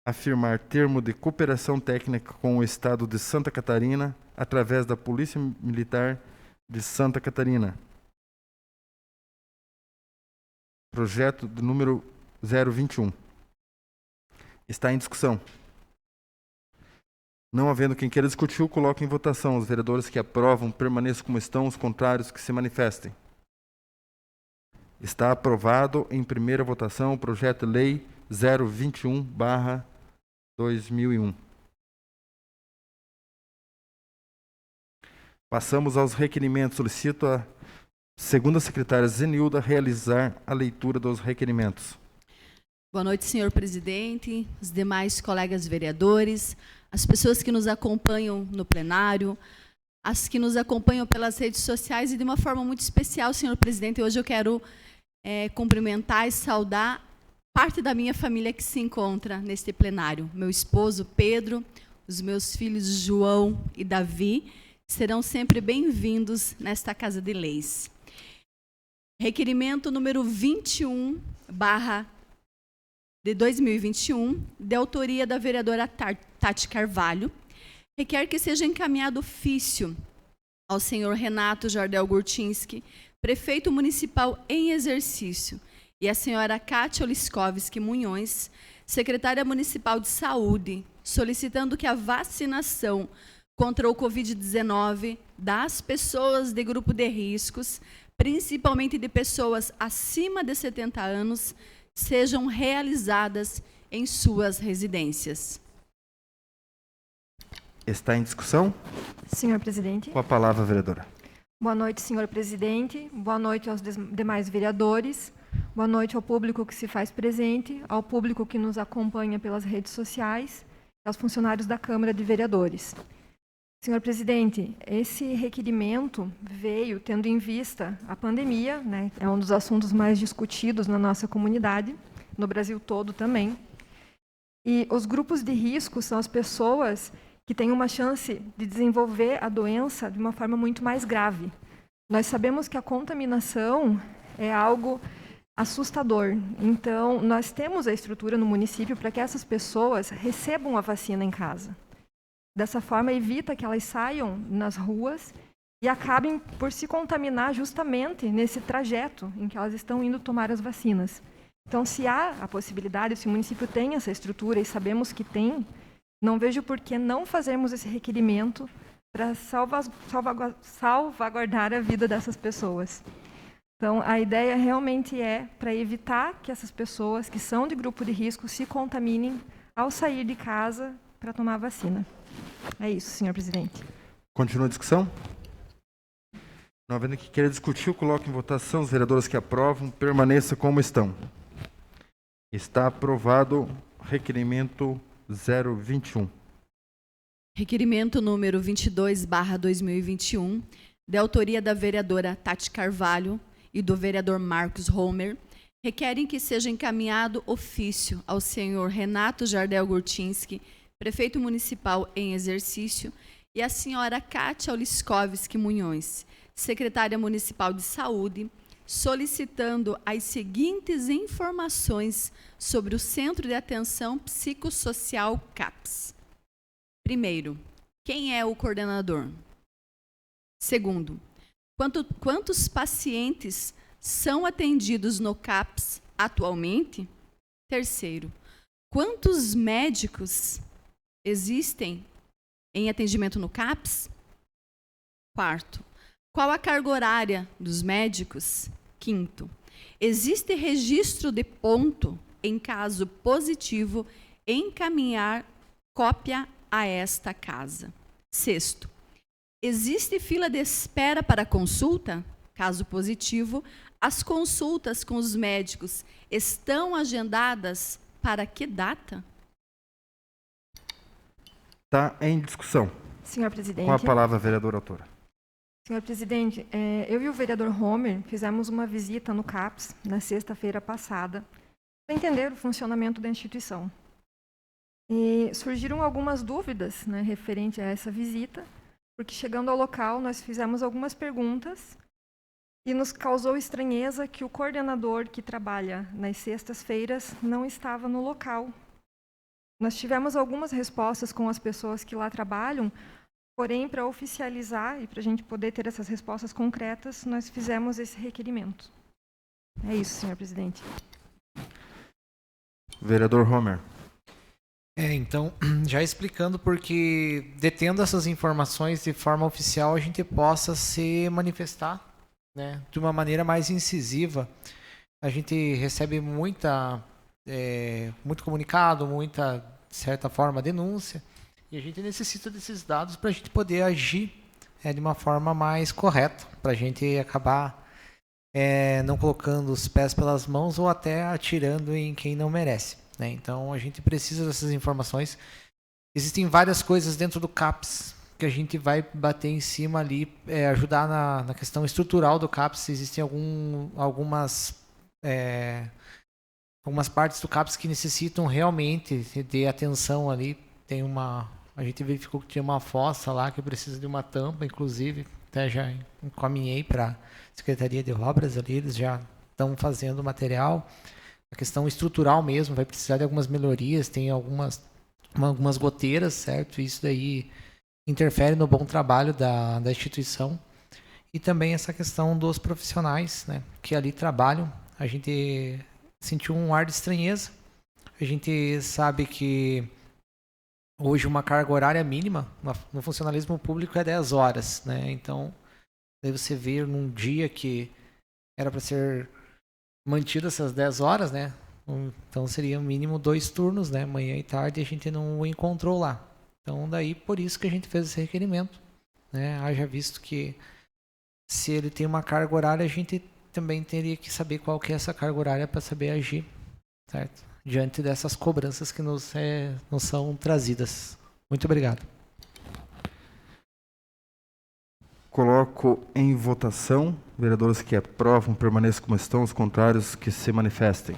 a firmar termo de cooperação técnica com o Estado de Santa Catarina, através da Polícia Militar de Santa Catarina. Projeto do número 021. Está em discussão. Não havendo quem queira discutir, eu coloco em votação. Os vereadores que aprovam permaneçam como estão, os contrários que se manifestem. Está aprovado em primeira votação o projeto de lei 021/2001. Passamos aos requerimentos. Solicito a segunda secretária Zenilda realizar a leitura dos requerimentos. Boa noite, senhor presidente, os demais colegas vereadores, as pessoas que nos acompanham no plenário, as que nos acompanham pelas redes sociais e de uma forma muito especial, senhor presidente, hoje eu quero cumprimentar e saudar parte da minha família que se encontra neste plenário. Meu esposo Pedro, os meus filhos João e Davi serão sempre bem-vindos nesta Casa de Leis. Requerimento número 21/2021, de autoria da vereadora Tati Carvalho, requer que seja encaminhado ofício ao senhor Renato Jardel Gurtinski, prefeito municipal em exercício, e a senhora Kátia Oliskovski Munhões, secretária municipal de saúde, solicitando que a vacinação contra o Covid-19 das pessoas de grupo de riscos, principalmente de pessoas acima de 70 anos, sejam realizadas em suas residências. Está em discussão? Senhor presidente. Com a palavra, vereadora. Boa noite, senhor presidente. Boa noite aos demais vereadores. Boa noite ao público que se faz presente, ao público que nos acompanha pelas redes sociais e aos funcionários da Câmara de Vereadores. Senhor presidente, esse requerimento veio tendo em vista a pandemia, né? É um dos assuntos mais discutidos na nossa comunidade, no Brasil todo também. E os grupos de risco são as pessoas que têm uma chance de desenvolver a doença de uma forma muito mais grave. Nós sabemos que a contaminação é algo assustador. Então, nós temos a estrutura no município para que essas pessoas recebam a vacina em casa. Dessa forma, evita que elas saiam nas ruas e acabem por se contaminar justamente nesse trajeto em que elas estão indo tomar as vacinas. Então, se há a possibilidade, se o município tem essa estrutura e sabemos que tem, não vejo por que não fazermos esse requerimento para salvaguardar a vida dessas pessoas. Então, a ideia realmente é para evitar que essas pessoas que são de grupo de risco se contaminem ao sair de casa para tomar a vacina. É isso, senhor presidente. Continua a discussão? Não havendo que queira discutir, eu coloco em votação. Os vereadores que aprovam, permaneça como estão. Está aprovado requerimento 021. Requerimento número 22/2021, de autoria da vereadora Tati Carvalho e do vereador Marcos Homer, requerem que seja encaminhado ofício ao senhor Renato Jardel Gurtinski, prefeito municipal em exercício, e à senhora Kátia Oliskovski Munhões, secretária municipal de saúde, solicitando as seguintes informações sobre o Centro de Atenção Psicossocial CAPS. Primeiro, quem é o coordenador? Segundo, quantos pacientes são atendidos no CAPS atualmente? Terceiro, quantos médicos existem em atendimento no CAPS? Quarto, qual a carga horária dos médicos? Quinto, existe registro de ponto em caso positivo encaminhar cópia a esta casa. Sexto, existe fila de espera para consulta? Caso positivo, as consultas com os médicos estão agendadas para que data? Está em discussão. Senhor presidente. Com a palavra, vereadora autora. Senhor presidente, eu e o vereador Homer fizemos uma visita no CAPS na sexta-feira passada para entender o funcionamento da instituição. E surgiram algumas dúvidas, né, referente a essa visita, porque chegando ao local nós fizemos algumas perguntas e nos causou estranheza que o coordenador que trabalha nas sextas-feiras não estava no local. Nós tivemos algumas respostas com as pessoas que lá trabalham, porém, para oficializar e para a gente poder ter essas respostas concretas, nós fizemos esse requerimento. É isso, senhor presidente. Vereador Homer. Então, já explicando porque, detendo essas informações de forma oficial, a gente possa se manifestar, né, de uma maneira mais incisiva. A gente recebe muito comunicado, muita, de certa forma, denúncia, e a gente necessita desses dados para a gente poder agir de uma forma mais correta, para a gente acabar não colocando os pés pelas mãos ou até atirando em quem não merece. Né? Então, a gente precisa dessas informações. Existem várias coisas dentro do CAPS que a gente vai bater em cima ali, ajudar na questão estrutural do CAPS. Existem algumas partes do CAPS que necessitam realmente de atenção ali. A gente verificou que tinha uma fossa lá que precisa de uma tampa, inclusive. Até já encaminhei para a Secretaria de Obras ali, eles já estão fazendo material. A questão estrutural mesmo, vai precisar de algumas melhorias, tem algumas goteiras, certo? Isso daí interfere no bom trabalho da instituição. E também essa questão dos profissionais, né, que ali trabalham. A gente sentiu um ar de estranheza. A gente sabe que hoje uma carga horária mínima no funcionalismo público é 10 horas. Né? Então, daí você vê num dia que era para ser mantido essas 10 horas, né? Então seria no mínimo 2 turnos, né? Manhã e tarde, e a gente não o encontrou lá. Então daí por isso que a gente fez esse requerimento, né? Haja visto que se ele tem uma carga horária, a gente também teria que saber qual que é essa carga horária para saber agir, certo? Diante dessas cobranças que nos são trazidas. Muito obrigado. Coloco em votação. Vereadores que aprovam, permaneçam como estão. Os contrários, que se manifestem.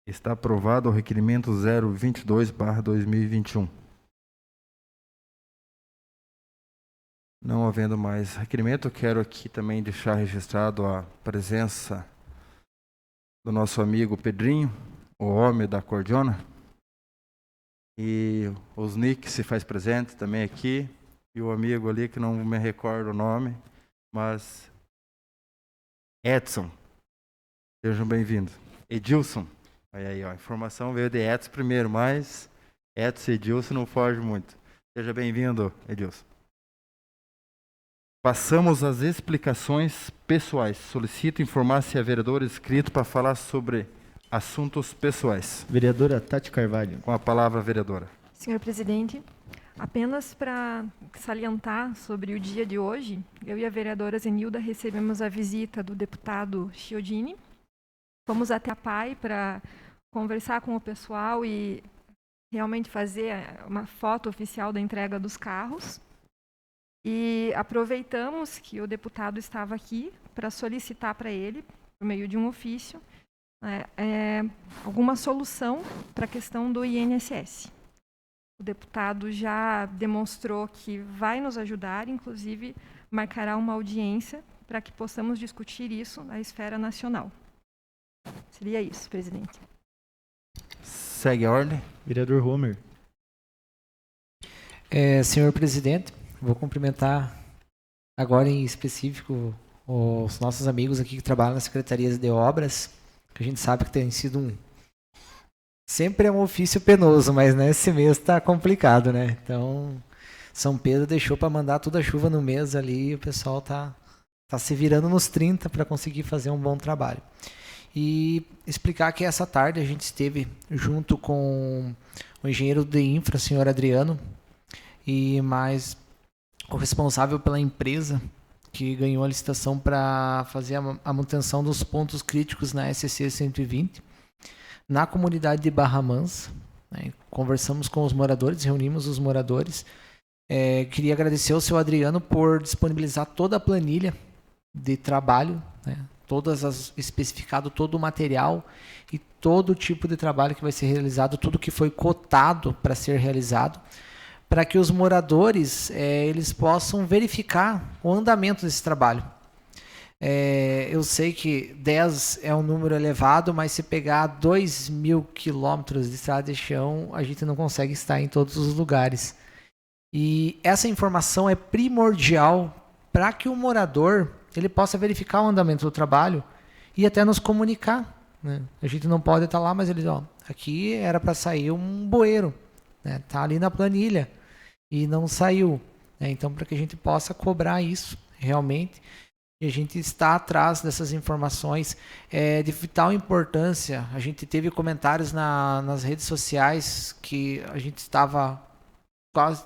Está aprovado o requerimento 022/2021. Não havendo mais requerimento, quero aqui também deixar registrado a presença do nosso amigo Pedrinho, o homem da cordiona, e os Nick se faz presente também aqui, e o amigo ali que não me recordo o nome, mas Edson, sejam bem-vindos. Edilson, olha aí, ó, a informação veio de Edson primeiro, mas Edson e Edilson não fogem muito. Seja bem-vindo, Edilson. Passamos às explicações pessoais. Solicito informar se há vereador inscrito para falar sobre assuntos pessoais. Vereadora Tati Carvalho. Com a palavra, vereadora. Senhor presidente, apenas para salientar sobre o dia de hoje, eu e a vereadora Zenilda recebemos a visita do deputado Chiodini. Fomos até a PAI para conversar com o pessoal e realmente fazer uma foto oficial da entrega dos carros. E aproveitamos que o deputado estava aqui para solicitar para ele, por meio de um ofício, alguma solução para a questão do INSS. O deputado já demonstrou que vai nos ajudar, inclusive marcará uma audiência para que possamos discutir isso na esfera nacional. Seria isso, presidente. Segue a ordem. Vereador Homer. Senhor presidente, vou cumprimentar agora em específico os nossos amigos aqui que trabalham nas secretarias de obras, que a gente sabe que tem sido sempre é um ofício penoso, mas nesse mês está complicado, né? Então, São Pedro deixou para mandar toda a chuva no mês ali e o pessoal tá se virando nos 30 para conseguir fazer um bom trabalho. E explicar que essa tarde a gente esteve junto com o engenheiro de infra, senhor Adriano, e mais o responsável pela empresa que ganhou a licitação para fazer a manutenção dos pontos críticos na SC 120, na comunidade de Barra Mansa. Né? Conversamos com os moradores, reunimos os moradores. Queria agradecer ao seu Adriano por disponibilizar toda a planilha de trabalho, né? Especificado todo o material e todo o tipo de trabalho que vai ser realizado, tudo que foi cotado para ser realizado, para que os moradores eles possam verificar o andamento desse trabalho. Eu sei que 10 é um número elevado, mas se pegar 2.000 quilômetros de estrada de chão, a gente não consegue estar em todos os lugares. E essa informação é primordial para que o morador ele possa verificar o andamento do trabalho e até nos comunicar. Né? A gente não pode estar lá, mas ele diz, aqui era para sair um bueiro, né? Tá ali na planilha e não saiu. Né? Então, para que a gente possa cobrar isso realmente, e a gente está atrás dessas informações de vital importância. A gente teve comentários nas redes sociais que a gente estava quase,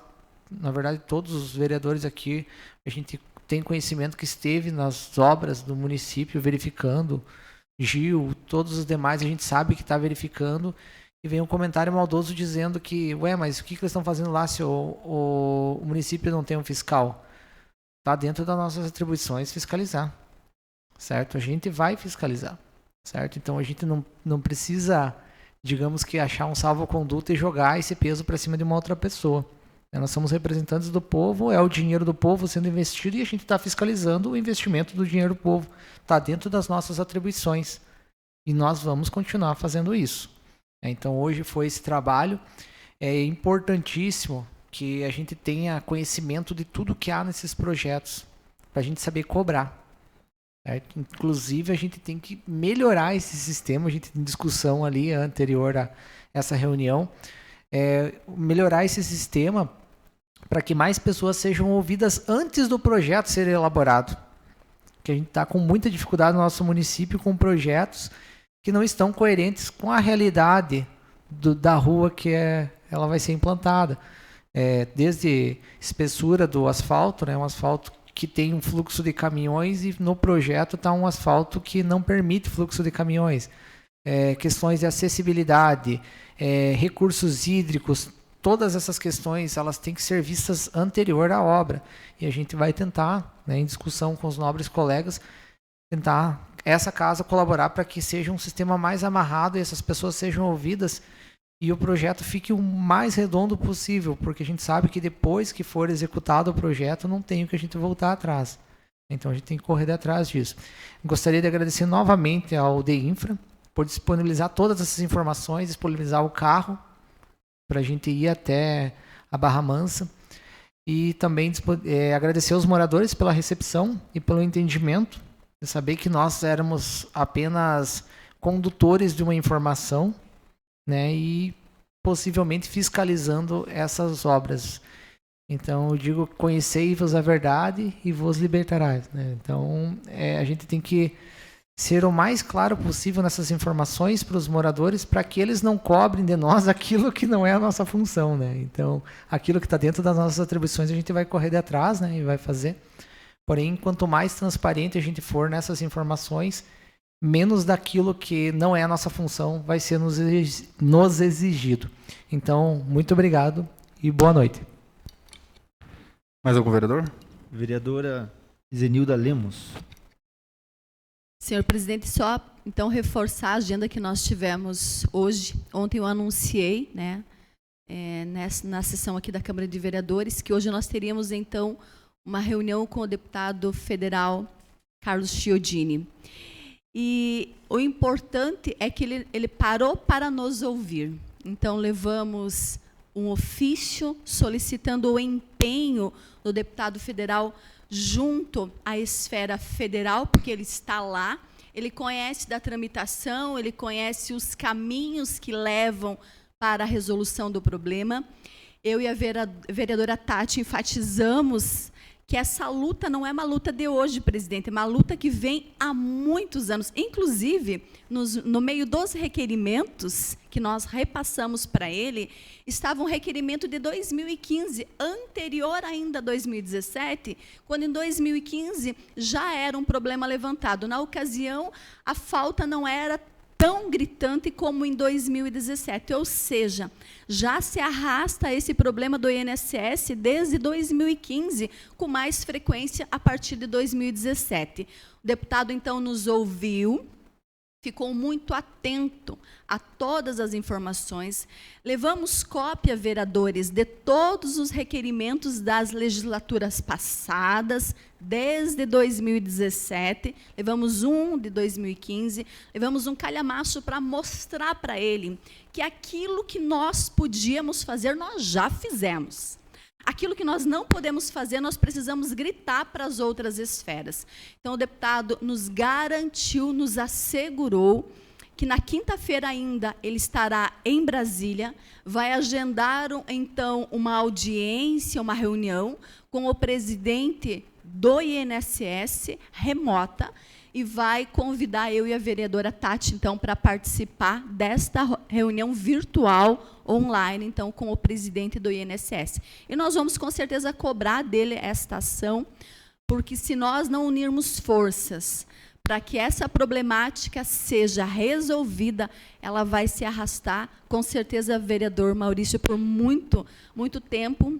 na verdade, todos os vereadores aqui, a gente tem conhecimento que esteve nas obras do município verificando, Gil, todos os demais, a gente sabe que está verificando, e vem um comentário maldoso dizendo que, mas o que eles estão fazendo lá se o município não tem um fiscal? Está dentro das nossas atribuições fiscalizar, certo? A gente vai fiscalizar, certo? Então a gente não precisa, digamos que, achar um salvo-conduto e jogar esse peso para cima de uma outra pessoa. Nós somos representantes do povo, é o dinheiro do povo sendo investido e a gente está fiscalizando o investimento do dinheiro do povo. Está dentro das nossas atribuições e nós vamos continuar fazendo isso. Então hoje foi esse trabalho. É importantíssimo que a gente tenha conhecimento de tudo que há nesses projetos para a gente saber cobrar. Certo? Inclusive a gente tem que melhorar esse sistema, a gente tem discussão ali anterior a essa reunião, melhorar esse sistema para que mais pessoas sejam ouvidas antes do projeto ser elaborado. Que a gente está com muita dificuldade no nosso município com projetos que não estão coerentes com a realidade da rua que ela vai ser implantada. Desde espessura do asfalto, né, um asfalto que tem um fluxo de caminhões e no projeto está um asfalto que não permite fluxo de caminhões. Questões de acessibilidade, recursos hídricos, todas essas questões elas têm que ser vistas anterior à obra. E a gente vai tentar, né, em discussão com os nobres colegas, tentar essa casa colaborar para que seja um sistema mais amarrado e essas pessoas sejam ouvidas e o projeto fique o mais redondo possível, porque a gente sabe que depois que for executado o projeto não tem o que a gente voltar atrás. Então a gente tem que correr atrás disso. Gostaria de agradecer novamente ao DEINFRA por disponibilizar todas essas informações, disponibilizar o carro para a gente ir até a Barra Mansa e também agradecer aos moradores pela recepção e pelo entendimento, de saber que nós éramos apenas condutores de uma informação, né, e possivelmente fiscalizando essas obras. Então eu digo, conhecei-vos a verdade e vos libertarás, né? Então a gente tem que ser o mais claro possível nessas informações para os moradores, para que eles não cobrem de nós aquilo que não é a nossa função, né? Então aquilo que está dentro das nossas atribuições a gente vai correr de atrás, né, e vai fazer. Porém, quanto mais transparente a gente for nessas informações, menos daquilo que não é a nossa função vai ser nos exigido. Então, muito obrigado e boa noite. Mais algum vereador? Vereadora Zenilda Lemos. Senhor presidente, só então reforçar a agenda que nós tivemos hoje. Ontem eu anunciei, né, na sessão aqui da Câmara de Vereadores, que hoje nós teríamos então uma reunião com o deputado federal Carlos Chiodini. E o importante é que ele parou para nos ouvir. Então, levamos um ofício solicitando o empenho do deputado federal junto à esfera federal, porque ele está lá, ele conhece da tramitação, ele conhece os caminhos que levam para a resolução do problema. Eu e a vereadora Tati enfatizamos que essa luta não é uma luta de hoje, presidente, é uma luta que vem há muitos anos. Inclusive, no meio dos requerimentos que nós repassamos para ele, estava um requerimento de 2015, anterior ainda a 2017, quando em 2015 já era um problema levantado. Na ocasião, a falta não era tão gritante como em 2017, ou seja, já se arrasta esse problema do INSS desde 2015, com mais frequência a partir de 2017. O deputado, então, nos ouviu, ficou muito atento a todas as informações. Levamos cópia, vereadores, de todos os requerimentos das legislaturas passadas, desde 2017, levamos um de 2015, levamos um calhamaço para mostrar para ele que aquilo que nós podíamos fazer, nós já fizemos. Aquilo que nós não podemos fazer, nós precisamos gritar para as outras esferas. Então, o deputado nos garantiu, nos assegurou que na quinta-feira ainda ele estará em Brasília, vai agendar, então, uma audiência, uma reunião com o presidente do INSS, remota, e vai convidar eu e a vereadora Tati, então, para participar desta reunião virtual, online, então, com o presidente do INSS. E nós vamos, com certeza, cobrar dele esta ação, porque se nós não unirmos forças para que essa problemática seja resolvida, ela vai se arrastar, com certeza, vereador Maurício, por muito, muito tempo.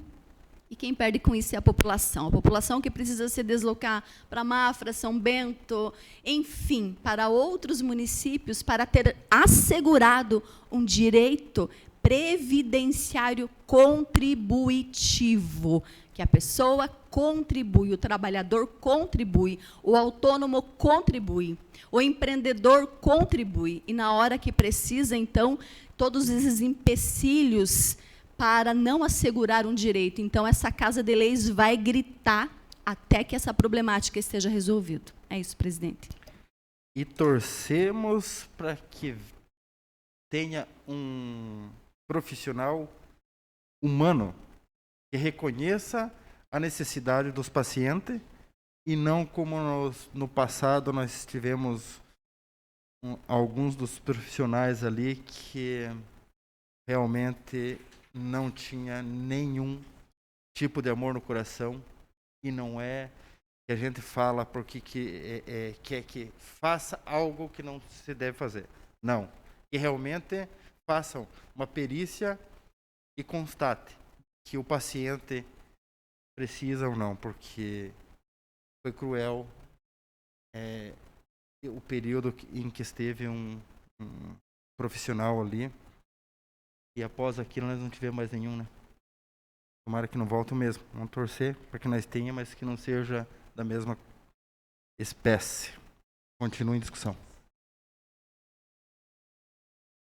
E quem perde com isso é a população que precisa se deslocar para Mafra, São Bento, enfim, para outros municípios, para ter assegurado um direito previdenciário contributivo, que a pessoa contribui, o trabalhador contribui, o autônomo contribui, o empreendedor contribui, e na hora que precisa, então, todos esses empecilhos para não assegurar um direito. Então, essa Casa de Leis vai gritar até que essa problemática esteja resolvida. É isso, presidente. E torcemos para que tenha um profissional humano que reconheça a necessidade dos pacientes e não como no passado nós tivemos alguns dos profissionais ali que realmente não tinha nenhum tipo de amor no coração, e não é que a gente fala porque quer que faça algo que não se deve fazer. Não. Que realmente façam uma perícia e constate que o paciente precisa ou não, porque foi cruel o período em que esteve um profissional ali, e após aquilo nós não tivemos mais nenhum, né? Tomara que não volte mesmo. Vamos torcer para que nós tenha, mas que não seja da mesma espécie. Continua em discussão.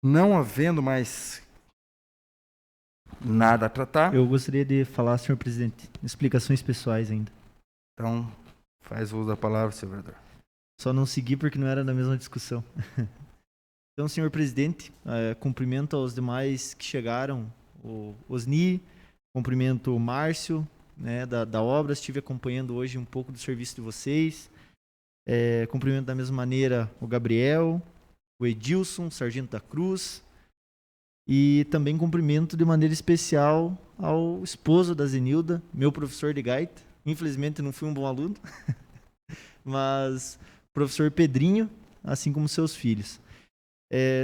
Não havendo mais nada a tratar. Eu gostaria de falar, senhor presidente, explicações pessoais ainda. Então, faz uso da palavra, senhor vereador. Só não segui porque não era na mesma discussão. Então, senhor presidente, cumprimento aos demais que chegaram, o Osni, cumprimento o Márcio, né, da obra, estive acompanhando hoje um pouco do serviço de vocês. Cumprimento da mesma maneira o Gabriel, o Edilson, sargento da Cruz, e também cumprimento de maneira especial ao esposo da Zenilda, meu professor de gaita. Infelizmente não fui um bom aluno, mas professor Pedrinho, assim como seus filhos.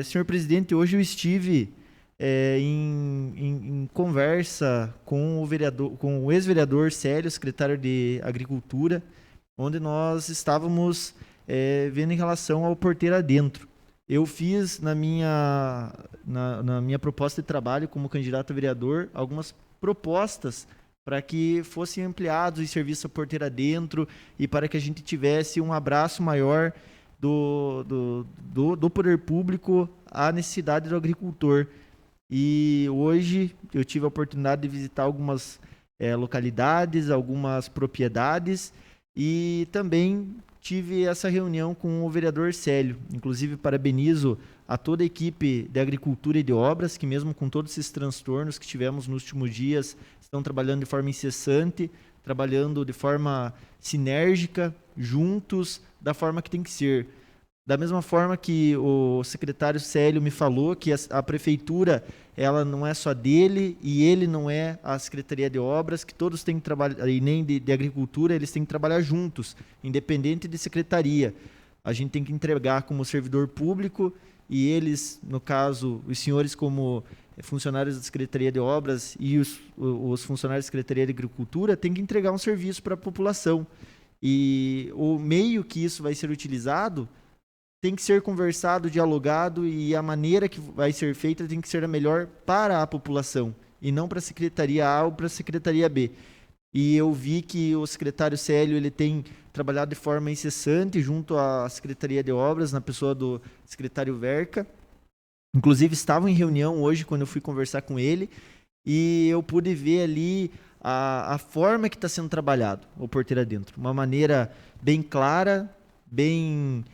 Senhor presidente, hoje eu estive em conversa com o ex-vereador Célio, secretário de Agricultura, onde nós estávamos vendo em relação ao Porteira Adentro. Eu fiz na minha proposta de trabalho como candidato a vereador algumas propostas para que fossem ampliados os serviços a Porteira Adentro e para que a gente tivesse um abraço maior do poder público à necessidade do agricultor. E hoje eu tive a oportunidade de visitar algumas localidades, algumas propriedades, e também tive essa reunião com o vereador Célio. Inclusive, parabenizo a toda a equipe de agricultura e de obras, que mesmo com todos esses transtornos que tivemos nos últimos dias, estão trabalhando de forma incessante, trabalhando de forma sinérgica, juntos, da forma que tem que ser. Da mesma forma que o secretário Célio me falou que a prefeitura ela não é só dele e ele não é a Secretaria de Obras, que todos têm que trabalhar, e nem de agricultura, eles têm que trabalhar juntos, independente de secretaria. A gente tem que entregar como servidor público e eles, no caso, os senhores como funcionários da Secretaria de Obras e os funcionários da Secretaria de Agricultura têm que entregar um serviço para a população. E o meio que isso vai ser utilizado tem que ser conversado, dialogado, e a maneira que vai ser feita tem que ser a melhor para a população, e não para a Secretaria A ou para a Secretaria B. E eu vi que o secretário Célio ele tem trabalhado de forma incessante junto à Secretaria de Obras, na pessoa do secretário Verca. Inclusive, estavam em reunião hoje, quando eu fui conversar com ele, e eu pude ver ali a forma que está sendo trabalhado o Porteira Dentro. Uma maneira bem clara, bem...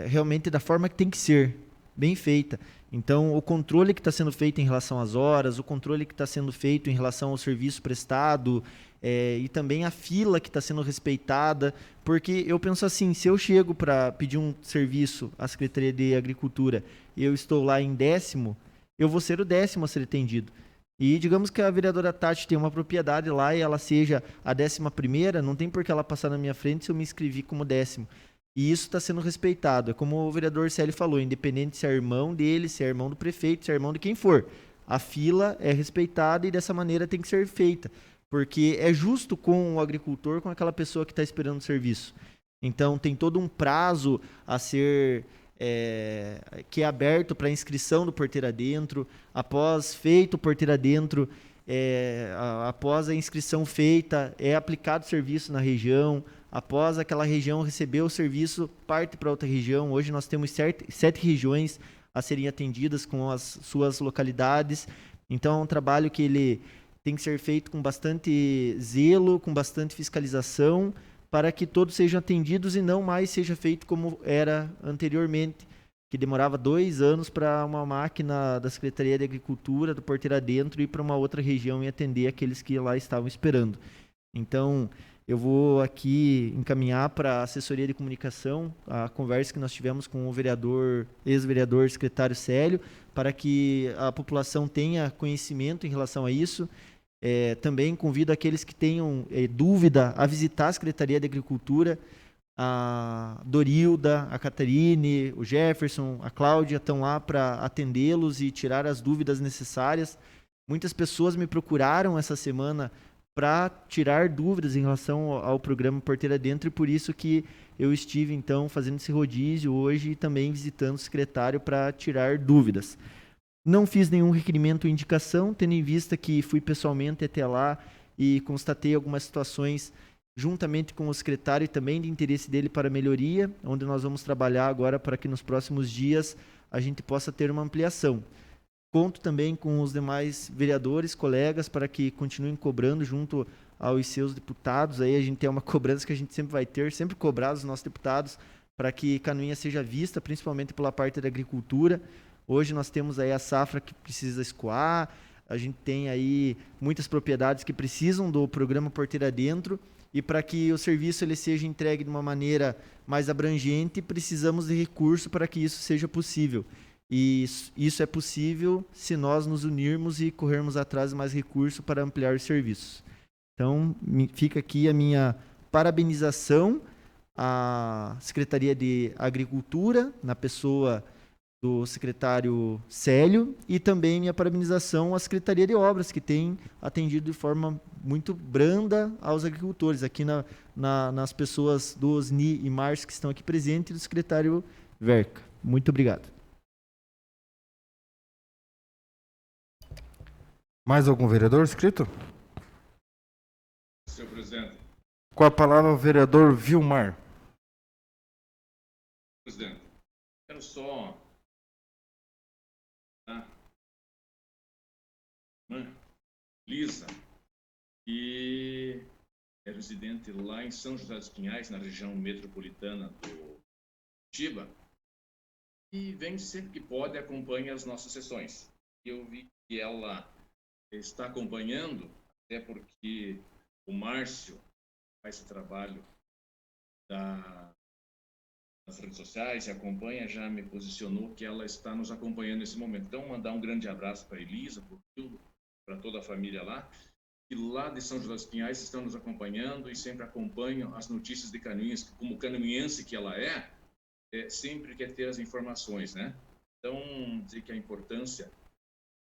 realmente da forma que tem que ser, bem feita. Então, o controle que está sendo feito em relação às horas, o controle que está sendo feito em relação ao serviço prestado, e também a fila que está sendo respeitada, porque eu penso assim, se eu chego para pedir um serviço à Secretaria de Agricultura e eu estou lá em 10º, eu vou ser o 10º a ser atendido. E digamos que a vereadora Tati tem uma propriedade lá e ela seja a 11ª, não tem por que ela passar na minha frente se eu me inscrevi como 10º. E isso está sendo respeitado. É como o vereador Célio falou, independente se é irmão dele, se é irmão do prefeito, se é irmão de quem for. A fila é respeitada e dessa maneira tem que ser feita. Porque é justo com o agricultor, com aquela pessoa que está esperando o serviço. Então tem todo um prazo a ser... que é aberto para inscrição do Porteira Dentro. Após feito o Porteira Dentro, após a inscrição feita, é aplicado serviço na região. Após aquela região receber o serviço, parte para outra região. Hoje nós temos 7 regiões a serem atendidas com as suas localidades. Então é um trabalho que ele tem que ser feito com bastante zelo, com bastante fiscalização, para que todos sejam atendidos e não mais seja feito como era anteriormente, que demorava 2 anos para uma máquina da Secretaria de Agricultura, do Porteira Dentro, ir para uma outra região e atender aqueles que lá estavam esperando. Então, eu vou aqui encaminhar para a assessoria de comunicação a conversa que nós tivemos com o vereador, ex-vereador secretário Célio, para que a população tenha conhecimento em relação a isso. Também convido aqueles que tenham dúvida a visitar a Secretaria de Agricultura. A Dorilda, a Catarine, o Jefferson, a Cláudia estão lá para atendê-los e tirar as dúvidas necessárias. Muitas pessoas me procuraram essa semana para tirar dúvidas em relação ao programa Porteira Dentro, e por isso que eu estive, então, fazendo esse rodízio hoje e também visitando o secretário para tirar dúvidas. Não fiz nenhum requerimento ou indicação, tendo em vista que fui pessoalmente até lá e constatei algumas situações juntamente com o secretário e também de interesse dele para melhoria, onde nós vamos trabalhar agora para que nos próximos dias a gente possa ter uma ampliação. Conto também com os demais vereadores, colegas, para que continuem cobrando junto aos seus deputados. Aí a gente tem uma cobrança que a gente sempre vai ter, sempre cobrar os nossos deputados, para que Canoinhas seja vista, principalmente pela parte da agricultura. Hoje nós temos aí a safra que precisa escoar, a gente tem aí muitas propriedades que precisam do programa Porteira Dentro, e para que o serviço ele seja entregue de uma maneira mais abrangente, precisamos de recurso para que isso seja possível. E isso é possível se nós nos unirmos e corrermos atrás de mais recursos para ampliar os serviços. Então, fica aqui a minha parabenização à Secretaria de Agricultura, na pessoa do secretário Célio, e também minha parabenização à Secretaria de Obras, que tem atendido de forma muito branda aos agricultores, aqui nas pessoas do Osni e Márcio que estão aqui presentes, e do secretário Verca. Muito obrigado. Mais algum vereador inscrito? Senhor presidente. Com a palavra o vereador Vilmar. Presidente, quero só Lisa, que é residente lá em São José dos Pinhais, na região metropolitana do Curitiba, e vem sempre que pode, acompanha as nossas sessões. Eu vi que ela está acompanhando, até porque o Márcio faz esse trabalho nas redes sociais e acompanha, já me posicionou que ela está nos acompanhando nesse momento. Então, mandar um grande abraço para a Elisa, para toda a família lá, que lá de São José dos Pinhais estão nos acompanhando e sempre acompanham as notícias de Canoinhas, como canoinhense que ela sempre quer ter as informações, né? Então, dizer que a importância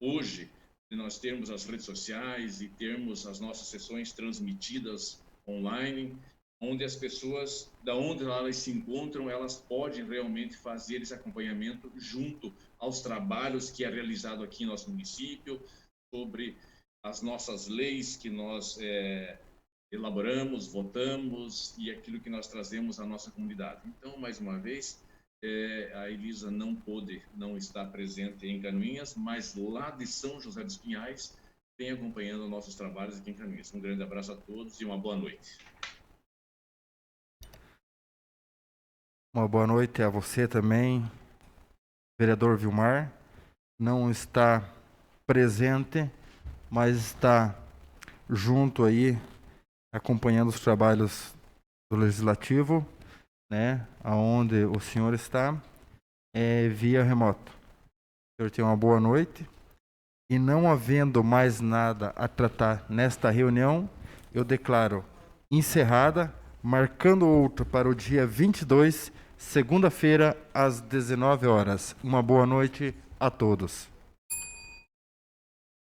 hoje de nós termos as redes sociais e termos as nossas sessões transmitidas online, onde as pessoas, da onde elas se encontram, elas podem realmente fazer esse acompanhamento junto aos trabalhos que é realizado aqui em nosso município, sobre as nossas leis que nós elaboramos, votamos e aquilo que nós trazemos à nossa comunidade. Então, mais uma vez, a Elisa não pôde não estar presente em Canoinhas, mas lá de São José dos Pinhais vem acompanhando nossos trabalhos aqui em Canoinhas. Um grande abraço a todos e uma boa noite. Uma boa noite a você também, vereador Vilmar. Não está presente, mas está junto aí, acompanhando os trabalhos do Legislativo, né, aonde o senhor está, via remoto. O senhor tenha uma boa noite. E não havendo mais nada a tratar nesta reunião, eu declaro encerrada, marcando outra para o dia 22, segunda-feira, às 19 horas. Uma boa noite a todos.